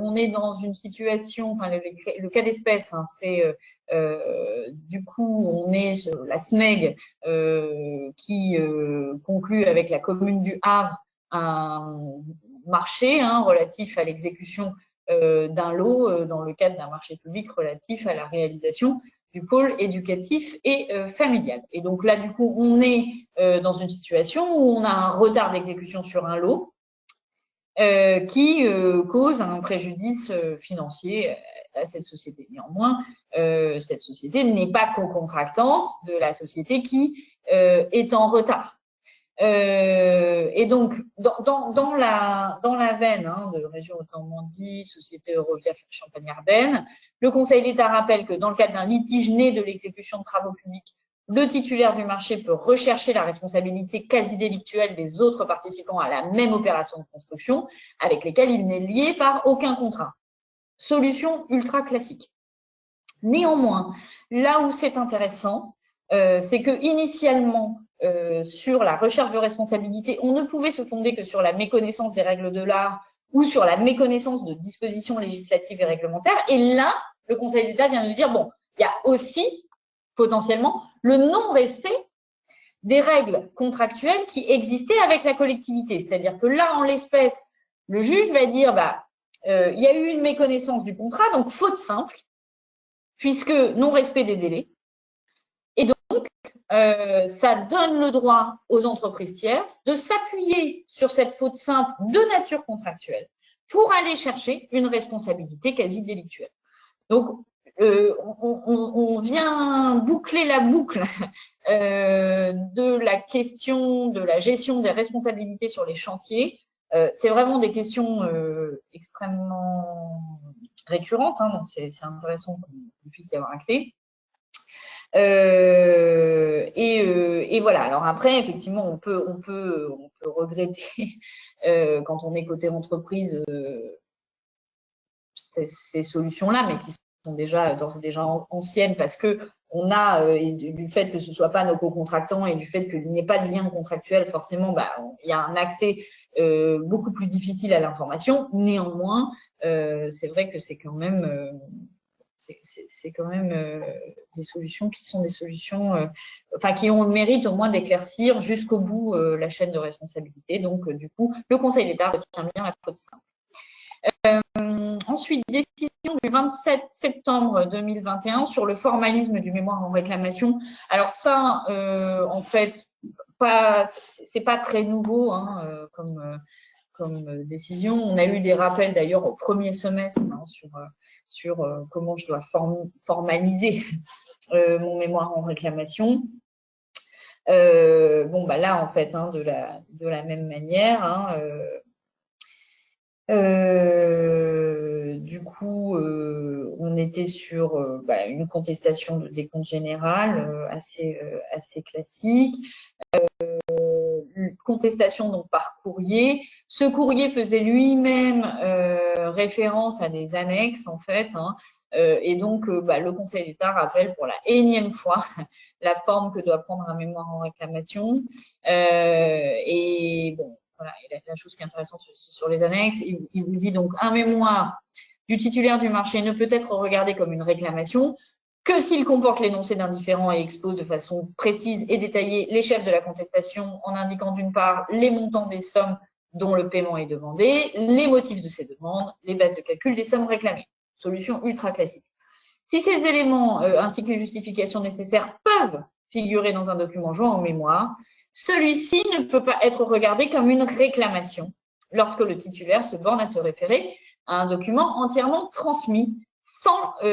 on est dans une situation, enfin le cas d'espèce, c'est Du coup, on est sur la SMEG qui conclut avec la commune du Havre un marché relatif à l'exécution d'un lot dans le cadre d'un marché public relatif à la réalisation du pôle éducatif et familial. Et donc là, du coup, on est dans une situation où on a un retard d'exécution sur un lot qui cause un préjudice financier à cette société. Néanmoins, cette société n'est pas co-contractante de la société qui est en retard. Et donc, dans la veine de Région Haute-Normandie, Société Eurovia Champagne-Ardenne, le Conseil d'État rappelle que dans le cadre d'un litige né de l'exécution de travaux publics, le titulaire du marché peut rechercher la responsabilité quasi délictuelle des autres participants à la même opération de construction avec lesquels il n'est lié par aucun contrat. Solution ultra classique. Néanmoins, là où c'est intéressant, c'est que initialement, sur la recherche de responsabilité, on ne pouvait se fonder que sur la méconnaissance des règles de l'art ou sur la méconnaissance de dispositions législatives et réglementaires. Et là, le Conseil d'État vient de dire, bon, il y a aussi potentiellement le non-respect des règles contractuelles qui existaient avec la collectivité. C'est-à-dire que là, en l'espèce, le juge va dire, il y a eu une méconnaissance du contrat, donc faute simple, puisque non-respect des délais. Et donc, ça donne le droit aux entreprises tierces de s'appuyer sur cette faute simple de nature contractuelle pour aller chercher une responsabilité quasi délictuelle. Donc, on vient boucler la boucle de la question de la gestion des responsabilités sur les chantiers. C'est vraiment des questions extrêmement récurrentes, donc c'est intéressant qu'on puisse y avoir accès. Et voilà. Alors après, effectivement, on peut regretter quand on est côté entreprise ces solutions-là, mais qui sont déjà d'ores et déjà anciennes parce que on a du fait que ce soit pas nos co-contractants et du fait qu'il n'y ait pas de lien contractuel, forcément, il y a un accès beaucoup plus difficile à l'information. Néanmoins, c'est vrai que c'est quand même des solutions qui sont des solutions, qui ont le mérite au moins d'éclaircir jusqu'au bout la chaîne de responsabilité. Donc, du coup, le Conseil d'État retient bien la faute simple. Ensuite, décision du 27 septembre 2021 sur le formalisme du mémoire en réclamation. Alors ça, en fait, c'est pas très nouveau comme décision. On a eu des rappels d'ailleurs au premier semestre sur comment je dois formaliser mon mémoire en réclamation. Là, en fait, de la même manière. Du coup, on était sur une contestation de décompte général assez classique. Une contestation donc par courrier. Ce courrier faisait lui-même référence à des annexes en fait. Et donc, le Conseil d'État rappelle pour la énième fois la forme que doit prendre un mémoire en réclamation. Et bon. Voilà, et la chose qui est intéressante sur les annexes, il vous dit donc un mémoire du titulaire du marché ne peut être regardé comme une réclamation que s'il comporte l'énoncé d'un différend et expose de façon précise et détaillée les chefs de la contestation en indiquant d'une part les montants des sommes dont le paiement est demandé, les motifs de ces demandes, les bases de calcul des sommes réclamées. Solution ultra classique. Si ces éléments ainsi que les justifications nécessaires peuvent figurer dans un document joint au mémoire, celui-ci ne peut pas être regardé comme une réclamation lorsque le titulaire se borne à se référer à un document entièrement transmis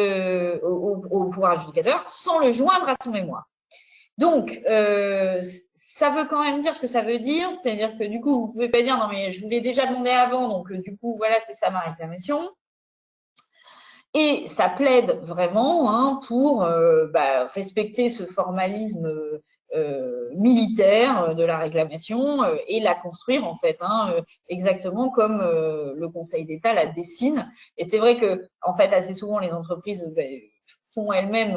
au pouvoir adjudicateur sans le joindre à son mémoire. Donc, ça veut quand même dire ce que ça veut dire, c'est-à-dire que du coup, vous ne pouvez pas dire « non mais je vous l'ai déjà demandé avant, donc du coup, voilà, c'est ça ma réclamation ». Et ça plaide vraiment pour respecter ce formalisme militaire de la réclamation et la construire en fait exactement comme le Conseil d'État la dessine. Et c'est vrai que en fait assez souvent les entreprises font elles-mêmes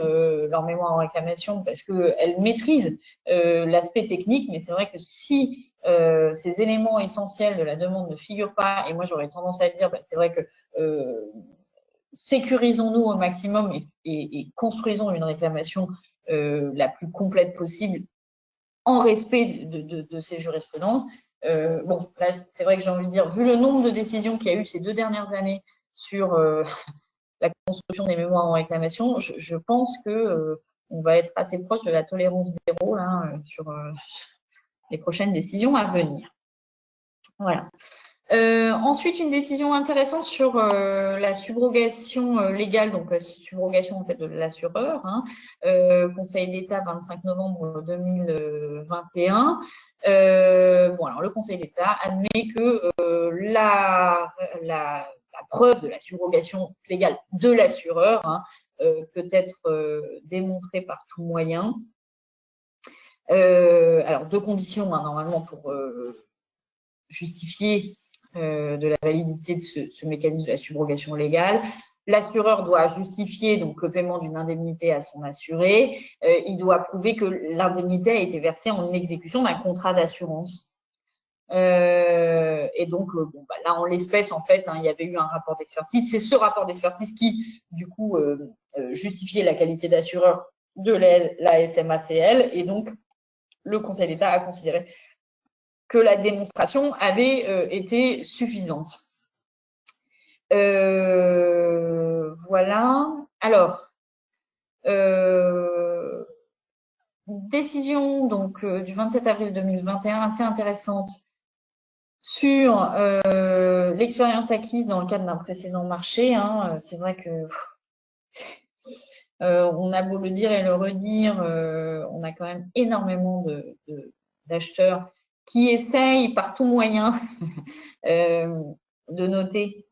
leur mémoire en réclamation parce qu'elles maîtrisent l'aspect technique, mais c'est vrai que si ces éléments essentiels de la demande ne figurent pas, et moi j'aurais tendance à dire c'est vrai que sécurisons-nous au maximum et construisons une réclamation la plus complète possible en respect de ces jurisprudences. Bon, là, c'est vrai que j'ai envie de dire, vu le nombre de décisions qu'il y a eu ces 2 dernières années sur la construction des mémoires en réclamation, je pense que on va être assez proche de la tolérance zéro là, sur les prochaines décisions à venir. Voilà. Ensuite, une décision intéressante sur la subrogation légale, donc la subrogation en fait de l'assureur, hein, Conseil d'État 25 novembre 2021. Bon, alors le Conseil d'État admet que la preuve de la subrogation légale de l'assureur hein, peut être démontrée par tout moyen. Alors, 2 conditions hein, normalement pour justifier de la validité de ce mécanisme de la subrogation légale. L'assureur doit justifier donc le paiement d'une indemnité à son assuré. Il doit prouver que l'indemnité a été versée en exécution d'un contrat d'assurance. Et donc, bon, bah, là, en l'espèce, en fait, hein, il y avait eu un rapport d'expertise. C'est ce rapport d'expertise qui, du coup, justifiait la qualité d'assureur de la SMACL. Et donc, le Conseil d'État a considéré que la démonstration avait été suffisante. Voilà. Alors, décision donc du 27 avril 2021 assez intéressante sur l'expérience acquise dans le cadre d'un précédent marché. Hein. C'est vrai que on a beau le dire et le redire, on a quand même énormément d'acheteurs qui essayent par tout moyen de noter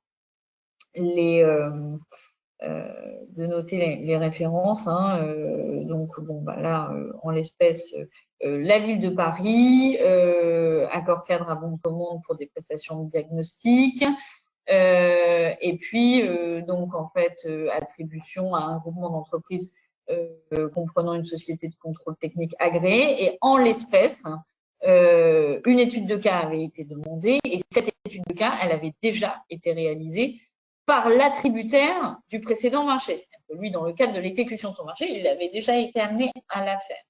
les références. Hein, donc bon, bah là, en l'espèce, la ville de Paris, accord cadre à bon de commande pour des prestations de diagnostic. Et puis donc en fait attribution à un groupement d'entreprises comprenant une société de contrôle technique agréée. Et en l'espèce, une étude de cas avait été demandée et cette étude de cas, elle avait déjà été réalisée par l'attributaire du précédent marché. C'est-à-dire que lui, dans le cadre de l'exécution de son marché, il avait déjà été amené à la faire.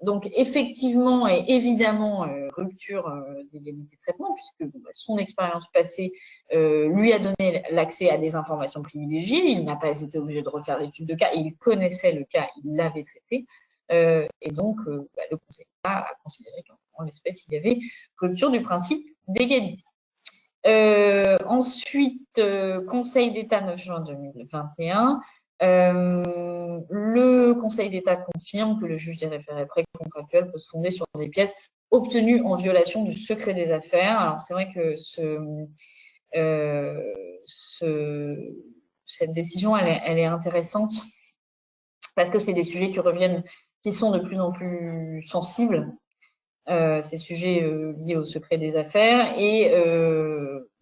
Donc effectivement et évidemment rupture d'égalité de traitement puisque son expérience passée lui a donné l'accès à des informations privilégiées, il n'a pas été obligé de refaire l'étude de cas, il connaissait le cas, il l'avait traité et donc le Conseil d'État a considéré qu'en l'espèce il y avait rupture du principe d'égalité. Ensuite, Conseil d'État 9 juin 2021. Le Conseil d'État confirme que le juge des référés précontractuels peut se fonder sur des pièces obtenues en violation du secret des affaires. Alors c'est vrai que cette décision, elle est intéressante parce que c'est des sujets qui sont de plus en plus sensibles. Ces sujets liés au secret des affaires. Et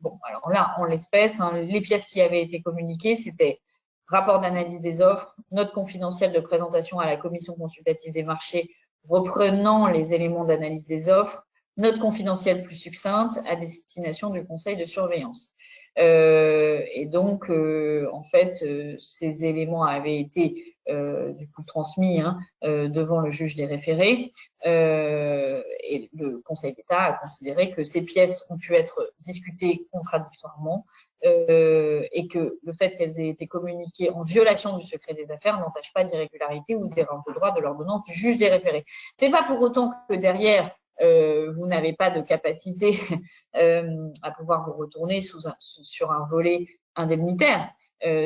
bon, alors là, en l'espèce, hein, les pièces qui avaient été communiquées, c'était rapport d'analyse des offres, note confidentielle de présentation à la commission consultative des marchés reprenant les éléments d'analyse des offres, note confidentielle plus succincte à destination du conseil de surveillance. Et donc, en fait, ces éléments avaient été du coup transmis hein, devant le juge des référés et le Conseil d'État a considéré que ces pièces ont pu être discutées contradictoirement et que le fait qu'elles aient été communiquées en violation du secret des affaires n'entache pas d'irrégularité ou d'erreur de droit de l'ordonnance du juge des référés. C'est pas pour autant que derrière vous n'avez pas de capacité à pouvoir vous retourner sur un volet indemnitaire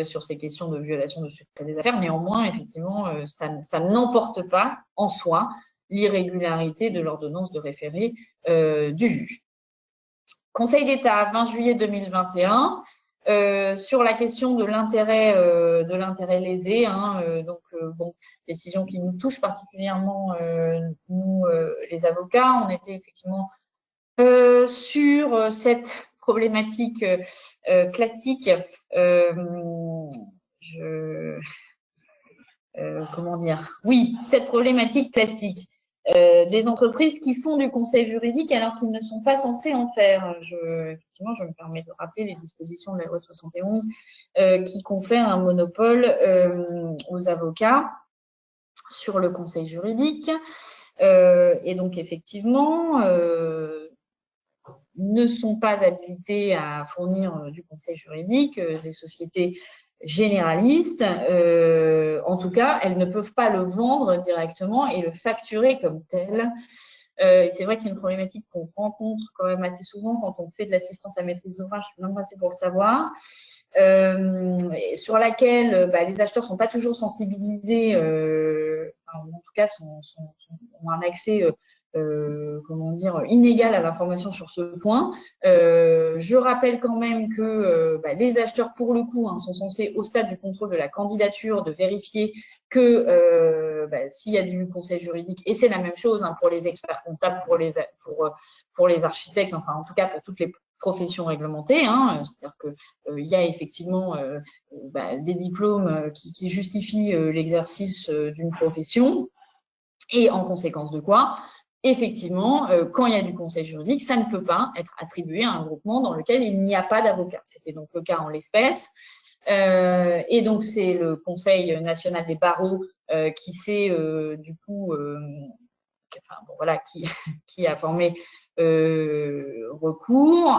sur ces questions de violation du secret des affaires. Néanmoins, effectivement, ça n'emporte pas en soi l'irrégularité de l'ordonnance de référé du juge. Conseil d'État, 20 juillet 2021, sur la question de l'intérêt lésé, hein, donc bon, décision qui nous touche particulièrement nous les avocats. On était effectivement sur cette problématique classique. Comment dire ? Oui, cette problématique classique des entreprises qui font du conseil juridique alors qu'ils ne sont pas censés en faire. Effectivement, je me permets de rappeler les dispositions de la loi 71 qui confèrent un monopole aux avocats sur le conseil juridique. Et donc, effectivement, ne sont pas habilités à fournir du conseil juridique, des sociétés généralistes. En tout cas, elles ne peuvent pas le vendre directement et le facturer comme tel. Et c'est vrai que c'est une problématique qu'on rencontre quand même assez souvent quand on fait de l'assistance à maîtrise d'ouvrage, je suis même passée pour le savoir, sur laquelle les acheteurs sont pas toujours sensibilisés, en tout cas ont un accès comment dire, inégal à l'information sur ce point. Je rappelle quand même que les acheteurs, pour le coup, sont censés, au stade du contrôle de la candidature, de vérifier que s'il y a du conseil juridique, et c'est la même chose pour les experts comptables, pour les architectes, enfin en tout cas pour toutes les professions réglementées, c'est-à-dire qu'il y a effectivement des diplômes qui justifient l'exercice d'une profession, et en conséquence de quoi, effectivement, quand il y a du conseil juridique, ça ne peut pas être attribué à un groupement dans lequel il n'y a pas d'avocat. C'était donc le cas en l'espèce. Et donc, c'est le Conseil national des barreaux qui s'est, du coup, qui a formé recours.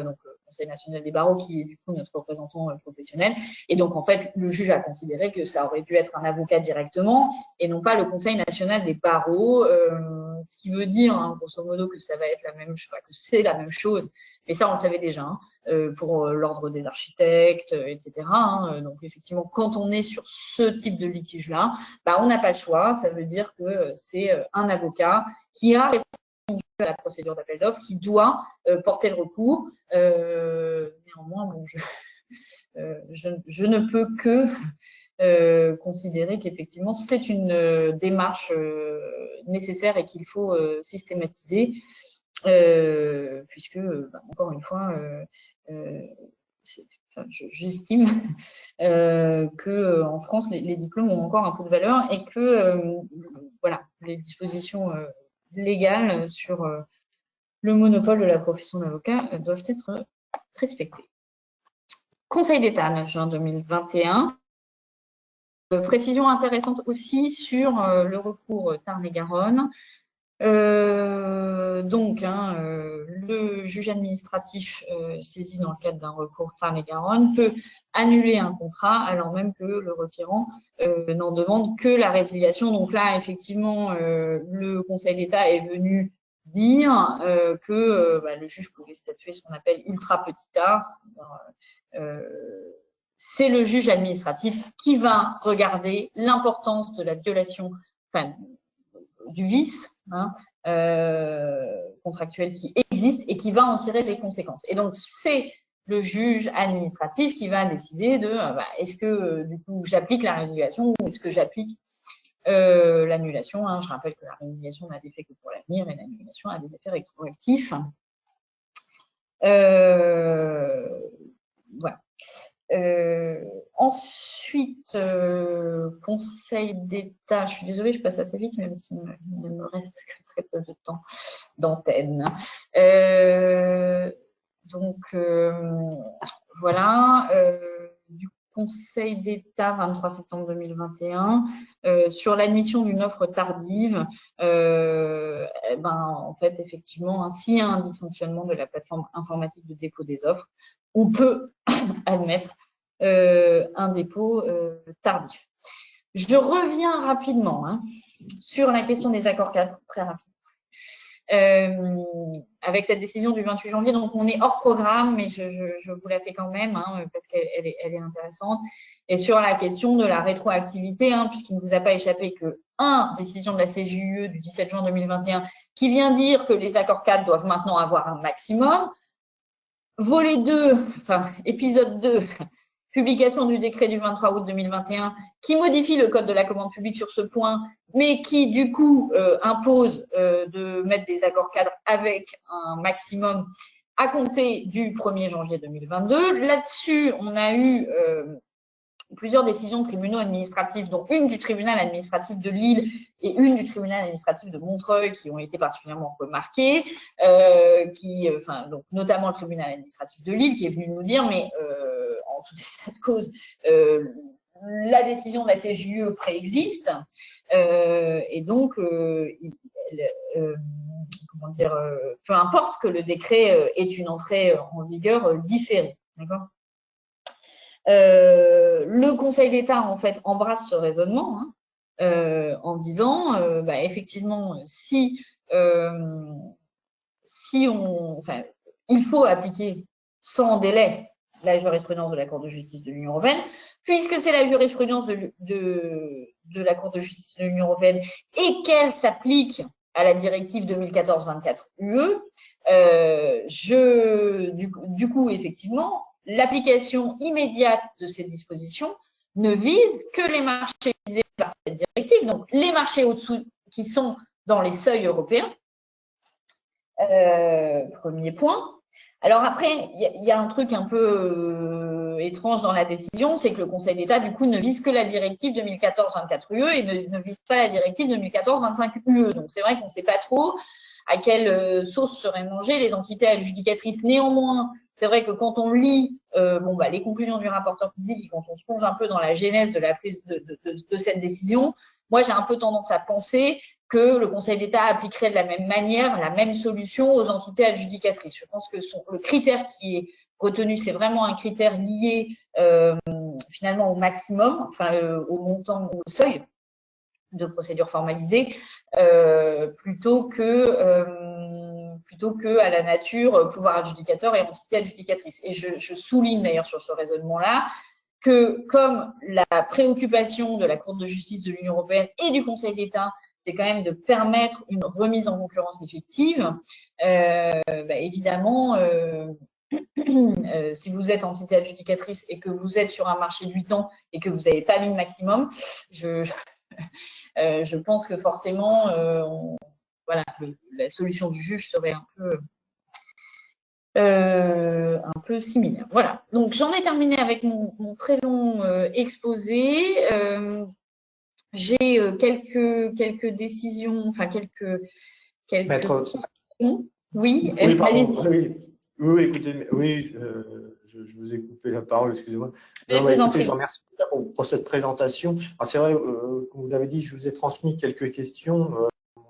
Donc, le Conseil national des barreaux qui est du coup notre représentant professionnel. Et donc, en fait, le juge a considéré que ça aurait dû être un avocat directement et non pas le Conseil national des barreaux, ce qui veut dire, grosso modo, que ça va être la même chose, que c'est la même chose. Mais ça, on le savait déjà, pour l'ordre des architectes, etc. Donc, effectivement, quand on est sur ce type de litige-là, on n'a pas le choix. Ça veut dire que c'est un avocat qui a répondu à la procédure d'appel d'offres, qui doit porter le recours. Néanmoins, bon, je ne peux que considérer qu'effectivement, c'est une démarche nécessaire et qu'il faut systématiser, puisque, encore une fois, j'estime que en France, les diplômes ont encore un peu de valeur et que les dispositions légales sur le monopole de la profession d'avocat doivent être respectées. Conseil d'État, 9 juin 2021. Précision intéressante aussi sur le recours Tarn-et-Garonne. Le juge administratif saisi dans le cadre d'un recours Tarn-et-Garonne peut annuler un contrat alors même que le requérant n'en demande que la résiliation. Donc là, effectivement, le Conseil d'État est venu dire que le juge pouvait statuer ce qu'on appelle ultra petit a. C'est le juge administratif qui va regarder l'importance de la violation, du vice contractuel qui existe et qui va en tirer les conséquences. Et donc, c'est le juge administratif qui va décider de est-ce que du coup j'applique la résiliation ou est-ce que j'applique l'annulation. Je rappelle que la résiliation n'a d'effet que pour l'avenir et l'annulation a des effets rétroactifs. Voilà. Ensuite, Conseil d'État, je suis désolée, je passe assez vite, même s'il ne me reste que très peu de temps d'antenne. Voilà, du Conseil d'État 23 septembre 2021 sur l'admission d'une offre tardive. En fait, effectivement, s'il y a un dysfonctionnement de la plateforme informatique de dépôt des offres, on peut admettre un dépôt tardif. Je reviens rapidement sur la question des accords cadres, très rapidement. Avec cette décision du 28 janvier, donc on est hors programme, mais je vous la fais quand même parce qu'elle est intéressante. Et sur la question de la rétroactivité, puisqu'il ne vous a pas échappé que décision de la CJUE du 17 juin 2021 qui vient dire que les accords cadres doivent maintenant avoir un maximum. Volet 2, épisode 2, publication du décret du 23 août 2021 qui modifie le code de la commande publique sur ce point, mais qui du coup impose de mettre des accords cadres avec un maximum à compter du 1er janvier 2022. Là-dessus, on a eu plusieurs décisions de tribunaux administratifs, dont une du tribunal administratif de Lille et une du tribunal administratif de Montreuil, qui ont été particulièrement remarquées, donc notamment le tribunal administratif de Lille, qui est venu nous dire, mais en tout état de cause, la décision de la CJUE préexiste, et donc, comment dire, peu importe que le décret ait une entrée en vigueur différée. D'accord ? Le Conseil d'État, en fait, embrasse ce raisonnement en disant, effectivement, il faut appliquer sans délai la jurisprudence de la Cour de justice de l'Union européenne, puisque c'est la jurisprudence de la Cour de justice de l'Union européenne et qu'elle s'applique à la directive 2014-24 UE, du coup, effectivement, l'application immédiate de ces dispositions ne vise que les marchés visés par cette directive, donc les marchés au-dessous qui sont dans les seuils européens. Premier point. Alors après, il y a un truc un peu étrange dans la décision, c'est que le Conseil d'État, du coup, ne vise que la directive 2014-24 UE et ne vise pas la directive 2014-25 UE. Donc c'est vrai qu'on ne sait pas trop à quelle sauce seraient mangées les entités adjudicatrices. Néanmoins, c'est vrai que quand on lit les conclusions du rapporteur public et quand on se plonge un peu dans la genèse de la prise de cette décision, moi j'ai un peu tendance à penser que le Conseil d'État appliquerait de la même manière, la même solution aux entités adjudicatrices. Je pense que le critère qui est retenu, c'est vraiment un critère lié finalement au maximum, au montant, au seuil de procédure formalisée, plutôt que à la nature, pouvoir adjudicateur et entité adjudicatrice. Et je souligne d'ailleurs sur ce raisonnement-là que comme la préoccupation de la Cour de justice de l'Union européenne et du Conseil d'État, c'est quand même de permettre une remise en concurrence effective, évidemment, si vous êtes entité adjudicatrice et que vous êtes sur un marché de 8 ans et que vous n'avez pas mis le maximum, je pense que forcément, la solution du juge serait un peu similaire. Voilà. Donc j'en ai terminé avec mon très long exposé. J'ai quelques décisions, quelques questions. Oui, oui, écoutez, oui, je vous ai coupé la parole, excusez-moi. Écoutez, je vous remercie pour cette présentation. C'est vrai, comme vous l'avez dit, je vous ai transmis quelques questions.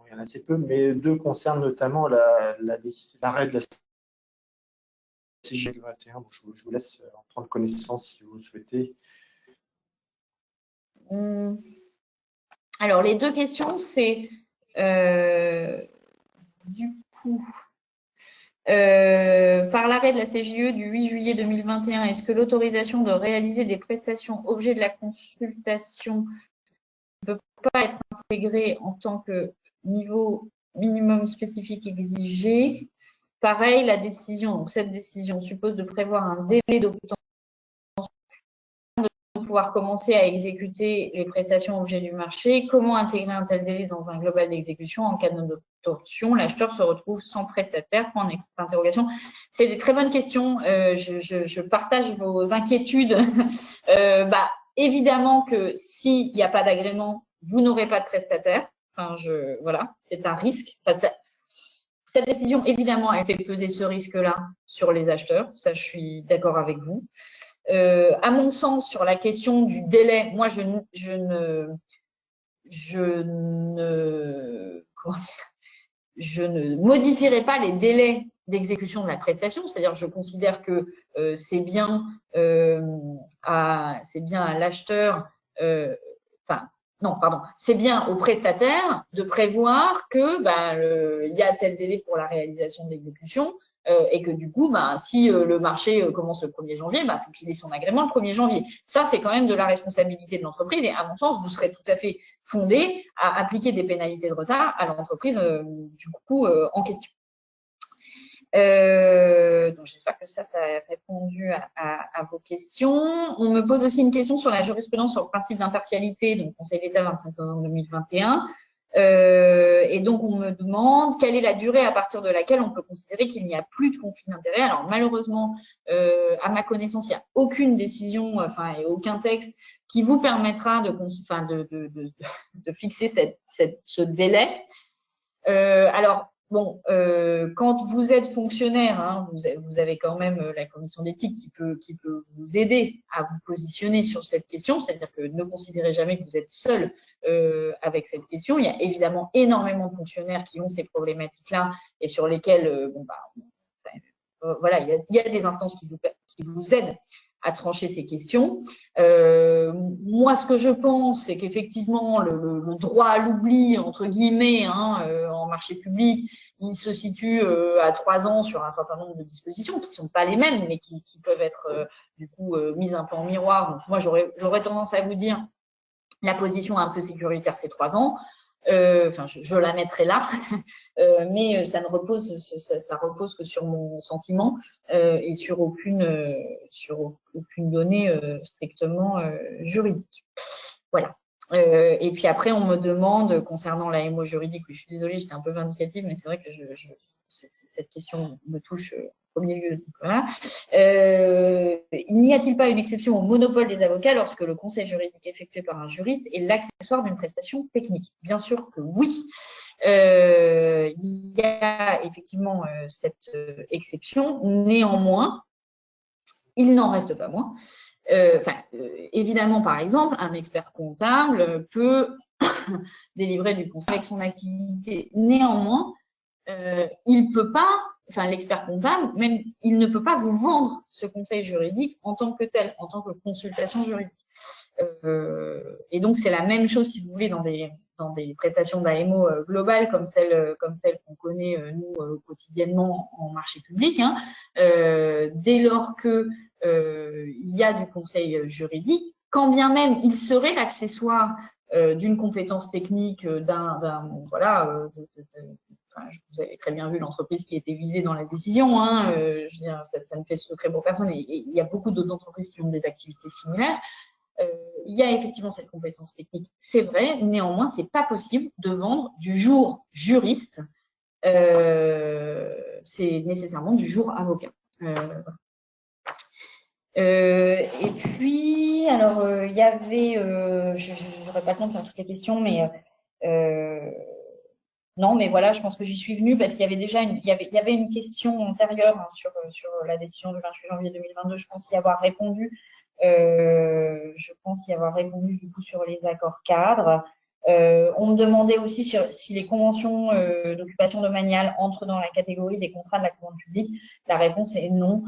Il y en a assez peu, mais deux concernent notamment l'arrêt de la CJUE 21. Bon, je vous laisse en prendre connaissance si vous le souhaitez. Alors, les deux questions, c'est du coup, par l'arrêt de la CJUE du 8 juillet 2021, est-ce que l'autorisation de réaliser des prestations objet de la consultation ne peut pas être intégrée en tant que niveau minimum spécifique exigé? Pareil, cette décision suppose de prévoir un délai d'obtention de pouvoir commencer à exécuter les prestations objets du marché. Comment intégrer un tel délai dans un global d'exécution en cas de non-obtention? L'acheteur se retrouve sans prestataire? Point d'interrogation. C'est des très bonnes questions. Je partage vos inquiétudes. Évidemment que s'il n'y a pas d'agrément, vous n'aurez pas de prestataire. Voilà, c'est un risque. Cette décision, évidemment, elle fait peser ce risque-là sur les acheteurs. Ça, je suis d'accord avec vous. À mon sens, sur la question du délai, moi, je ne modifierai pas les délais d'exécution de la prestation. C'est-à-dire, je considère que c'est bien à l'acheteur, c'est bien au prestataire de prévoir que il y a tel délai pour la réalisation de l'exécution et que du coup, si le marché commence le 1er janvier, il faut qu'il ait son agrément le 1er janvier. Ça, c'est quand même de la responsabilité de l'entreprise et à mon sens, vous serez tout à fait fondé à appliquer des pénalités de retard à l'entreprise du coup en question. Donc j'espère que ça a répondu à vos questions. On me pose aussi une question sur la jurisprudence sur le principe d'impartialité, donc Conseil d'État 25 novembre 2021. Et donc, on me demande quelle est la durée à partir de laquelle on peut considérer qu'il n'y a plus de conflit d'intérêt. Alors, malheureusement, à ma connaissance, il n'y a aucune décision, et aucun texte qui vous permettra de fixer ce délai. Alors, bon, quand vous êtes fonctionnaire, hein, vous avez quand même la commission d'éthique qui peut vous aider à vous positionner sur cette question, c'est-à-dire que ne considérez jamais que vous êtes seul avec cette question. Il y a évidemment énormément de fonctionnaires qui ont ces problématiques-là et sur lesquelles, voilà, il y a des instances qui vous aident à trancher ces questions. Moi, ce que je pense, c'est qu'effectivement, le droit à l'oubli, entre guillemets, en marché public, il se situe à 3 ans sur un certain nombre de dispositions qui ne sont pas les mêmes, mais qui peuvent être du coup mises un peu en miroir. Donc, moi, j'aurais tendance à vous dire la position un peu sécuritaire, c'est 3 ans. Je la mettrai là, mais ça repose que sur mon sentiment et sur aucune donnée strictement juridique. Voilà. Et puis après, on me demande concernant la MO juridique, oui, je suis désolée, j'étais un peu vindicative, mais c'est vrai que cette question me touche au premier lieu. Voilà. N'y a-t-il pas une exception au monopole des avocats lorsque le conseil juridique effectué par un juriste est l'accessoire d'une prestation technique? Bien sûr que oui. Il y a effectivement cette exception. Néanmoins, il n'en reste pas moins. Évidemment, par exemple, un expert comptable peut délivrer du conseil avec son activité. Néanmoins, il peut pas, l'expert comptable, même, il ne peut pas vous vendre ce conseil juridique en tant que tel, en tant que consultation juridique. Et donc, c'est la même chose, si vous voulez, dans des prestations d'AMO globales comme celle qu'on connaît, nous, quotidiennement en marché public. Dès lors que il y a du conseil juridique, quand bien même il serait l'accessoire d'une compétence technique, vous avez très bien vu l'entreprise qui était visée dans la décision. Je veux dire, ça ne fait secret pour personne. Et il y a beaucoup d'autres entreprises qui ont des activités similaires. Il y a effectivement cette compétence technique, c'est vrai. Néanmoins, c'est pas possible de vendre du jour juriste. C'est nécessairement du jour avocat. Et puis, alors, il y avait, je n'aurai pas le temps de faire toutes les questions, mais non, mais voilà, je pense que j'y suis venue parce qu'il y avait déjà il y avait une question antérieure sur la décision du 28 janvier 2022. Je pense y avoir répondu. Du coup sur les accords cadres. On me demandait aussi si les conventions d'occupation domaniale entrent dans la catégorie des contrats de la commande publique. La réponse est non,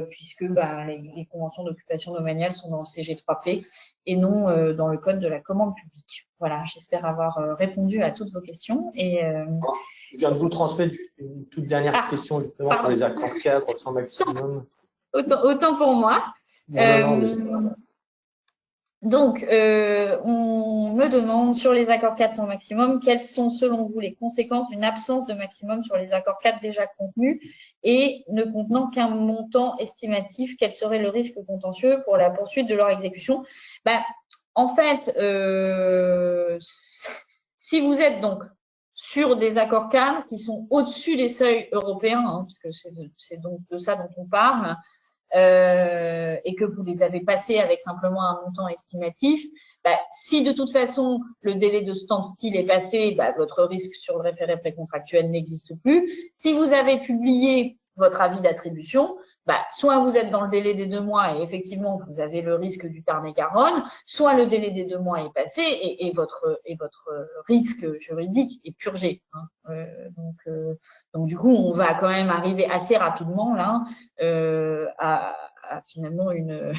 puisque les conventions d'occupation domaniale sont dans le CG3P et non dans le code de la commande publique. Voilà, j'espère avoir répondu à toutes vos questions. Et, je viens de vous transmettre une toute dernière question justement sur les accords cadres sans maximum. Autant pour moi. Donc, on me demande sur les accords 4 sans maximum, quelles sont selon vous les conséquences d'une absence de maximum sur les accords 4 déjà contenus et ne contenant qu'un montant estimatif? Quel serait le risque contentieux pour la poursuite de leur exécution? En fait, si vous êtes donc sur des accords cadres qui sont au-dessus des seuils européens, puisque c'est donc de ça dont on parle, et que vous les avez passés avec simplement un montant estimatif, si de toute façon le délai de standstill est passé, votre risque sur le référé précontractuel n'existe plus. Si vous avez publié votre avis d'attribution, soit vous êtes dans le délai des 2 mois et effectivement vous avez le risque du Tarn-et-Garonne, soit le délai des 2 mois est passé et votre risque juridique est purgé. Donc du coup, on va quand même arriver assez rapidement là à finalement une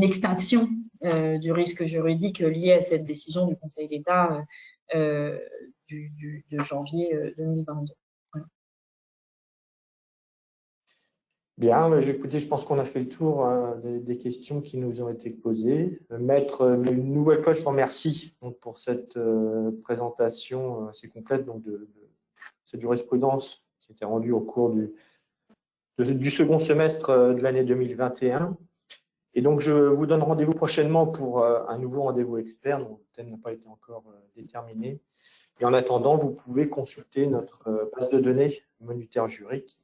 extinction du risque juridique lié à cette décision du Conseil d'État de janvier 2022. Voilà. Bien, écoutez, je pense qu'on a fait le tour des questions qui nous ont été posées. Maître, une nouvelle fois, je vous remercie pour cette présentation assez complète de cette jurisprudence qui a été rendue au cours du second semestre de l'année 2021. Et donc, je vous donne rendez-vous prochainement pour un nouveau rendez-vous expert dont le thème n'a pas été encore déterminé. Et en attendant, vous pouvez consulter notre base de données Moniteur Juriste,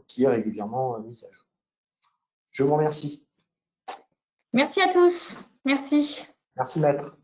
qui est régulièrement mise à jour. Je vous remercie. Merci à tous. Merci. Merci, maître.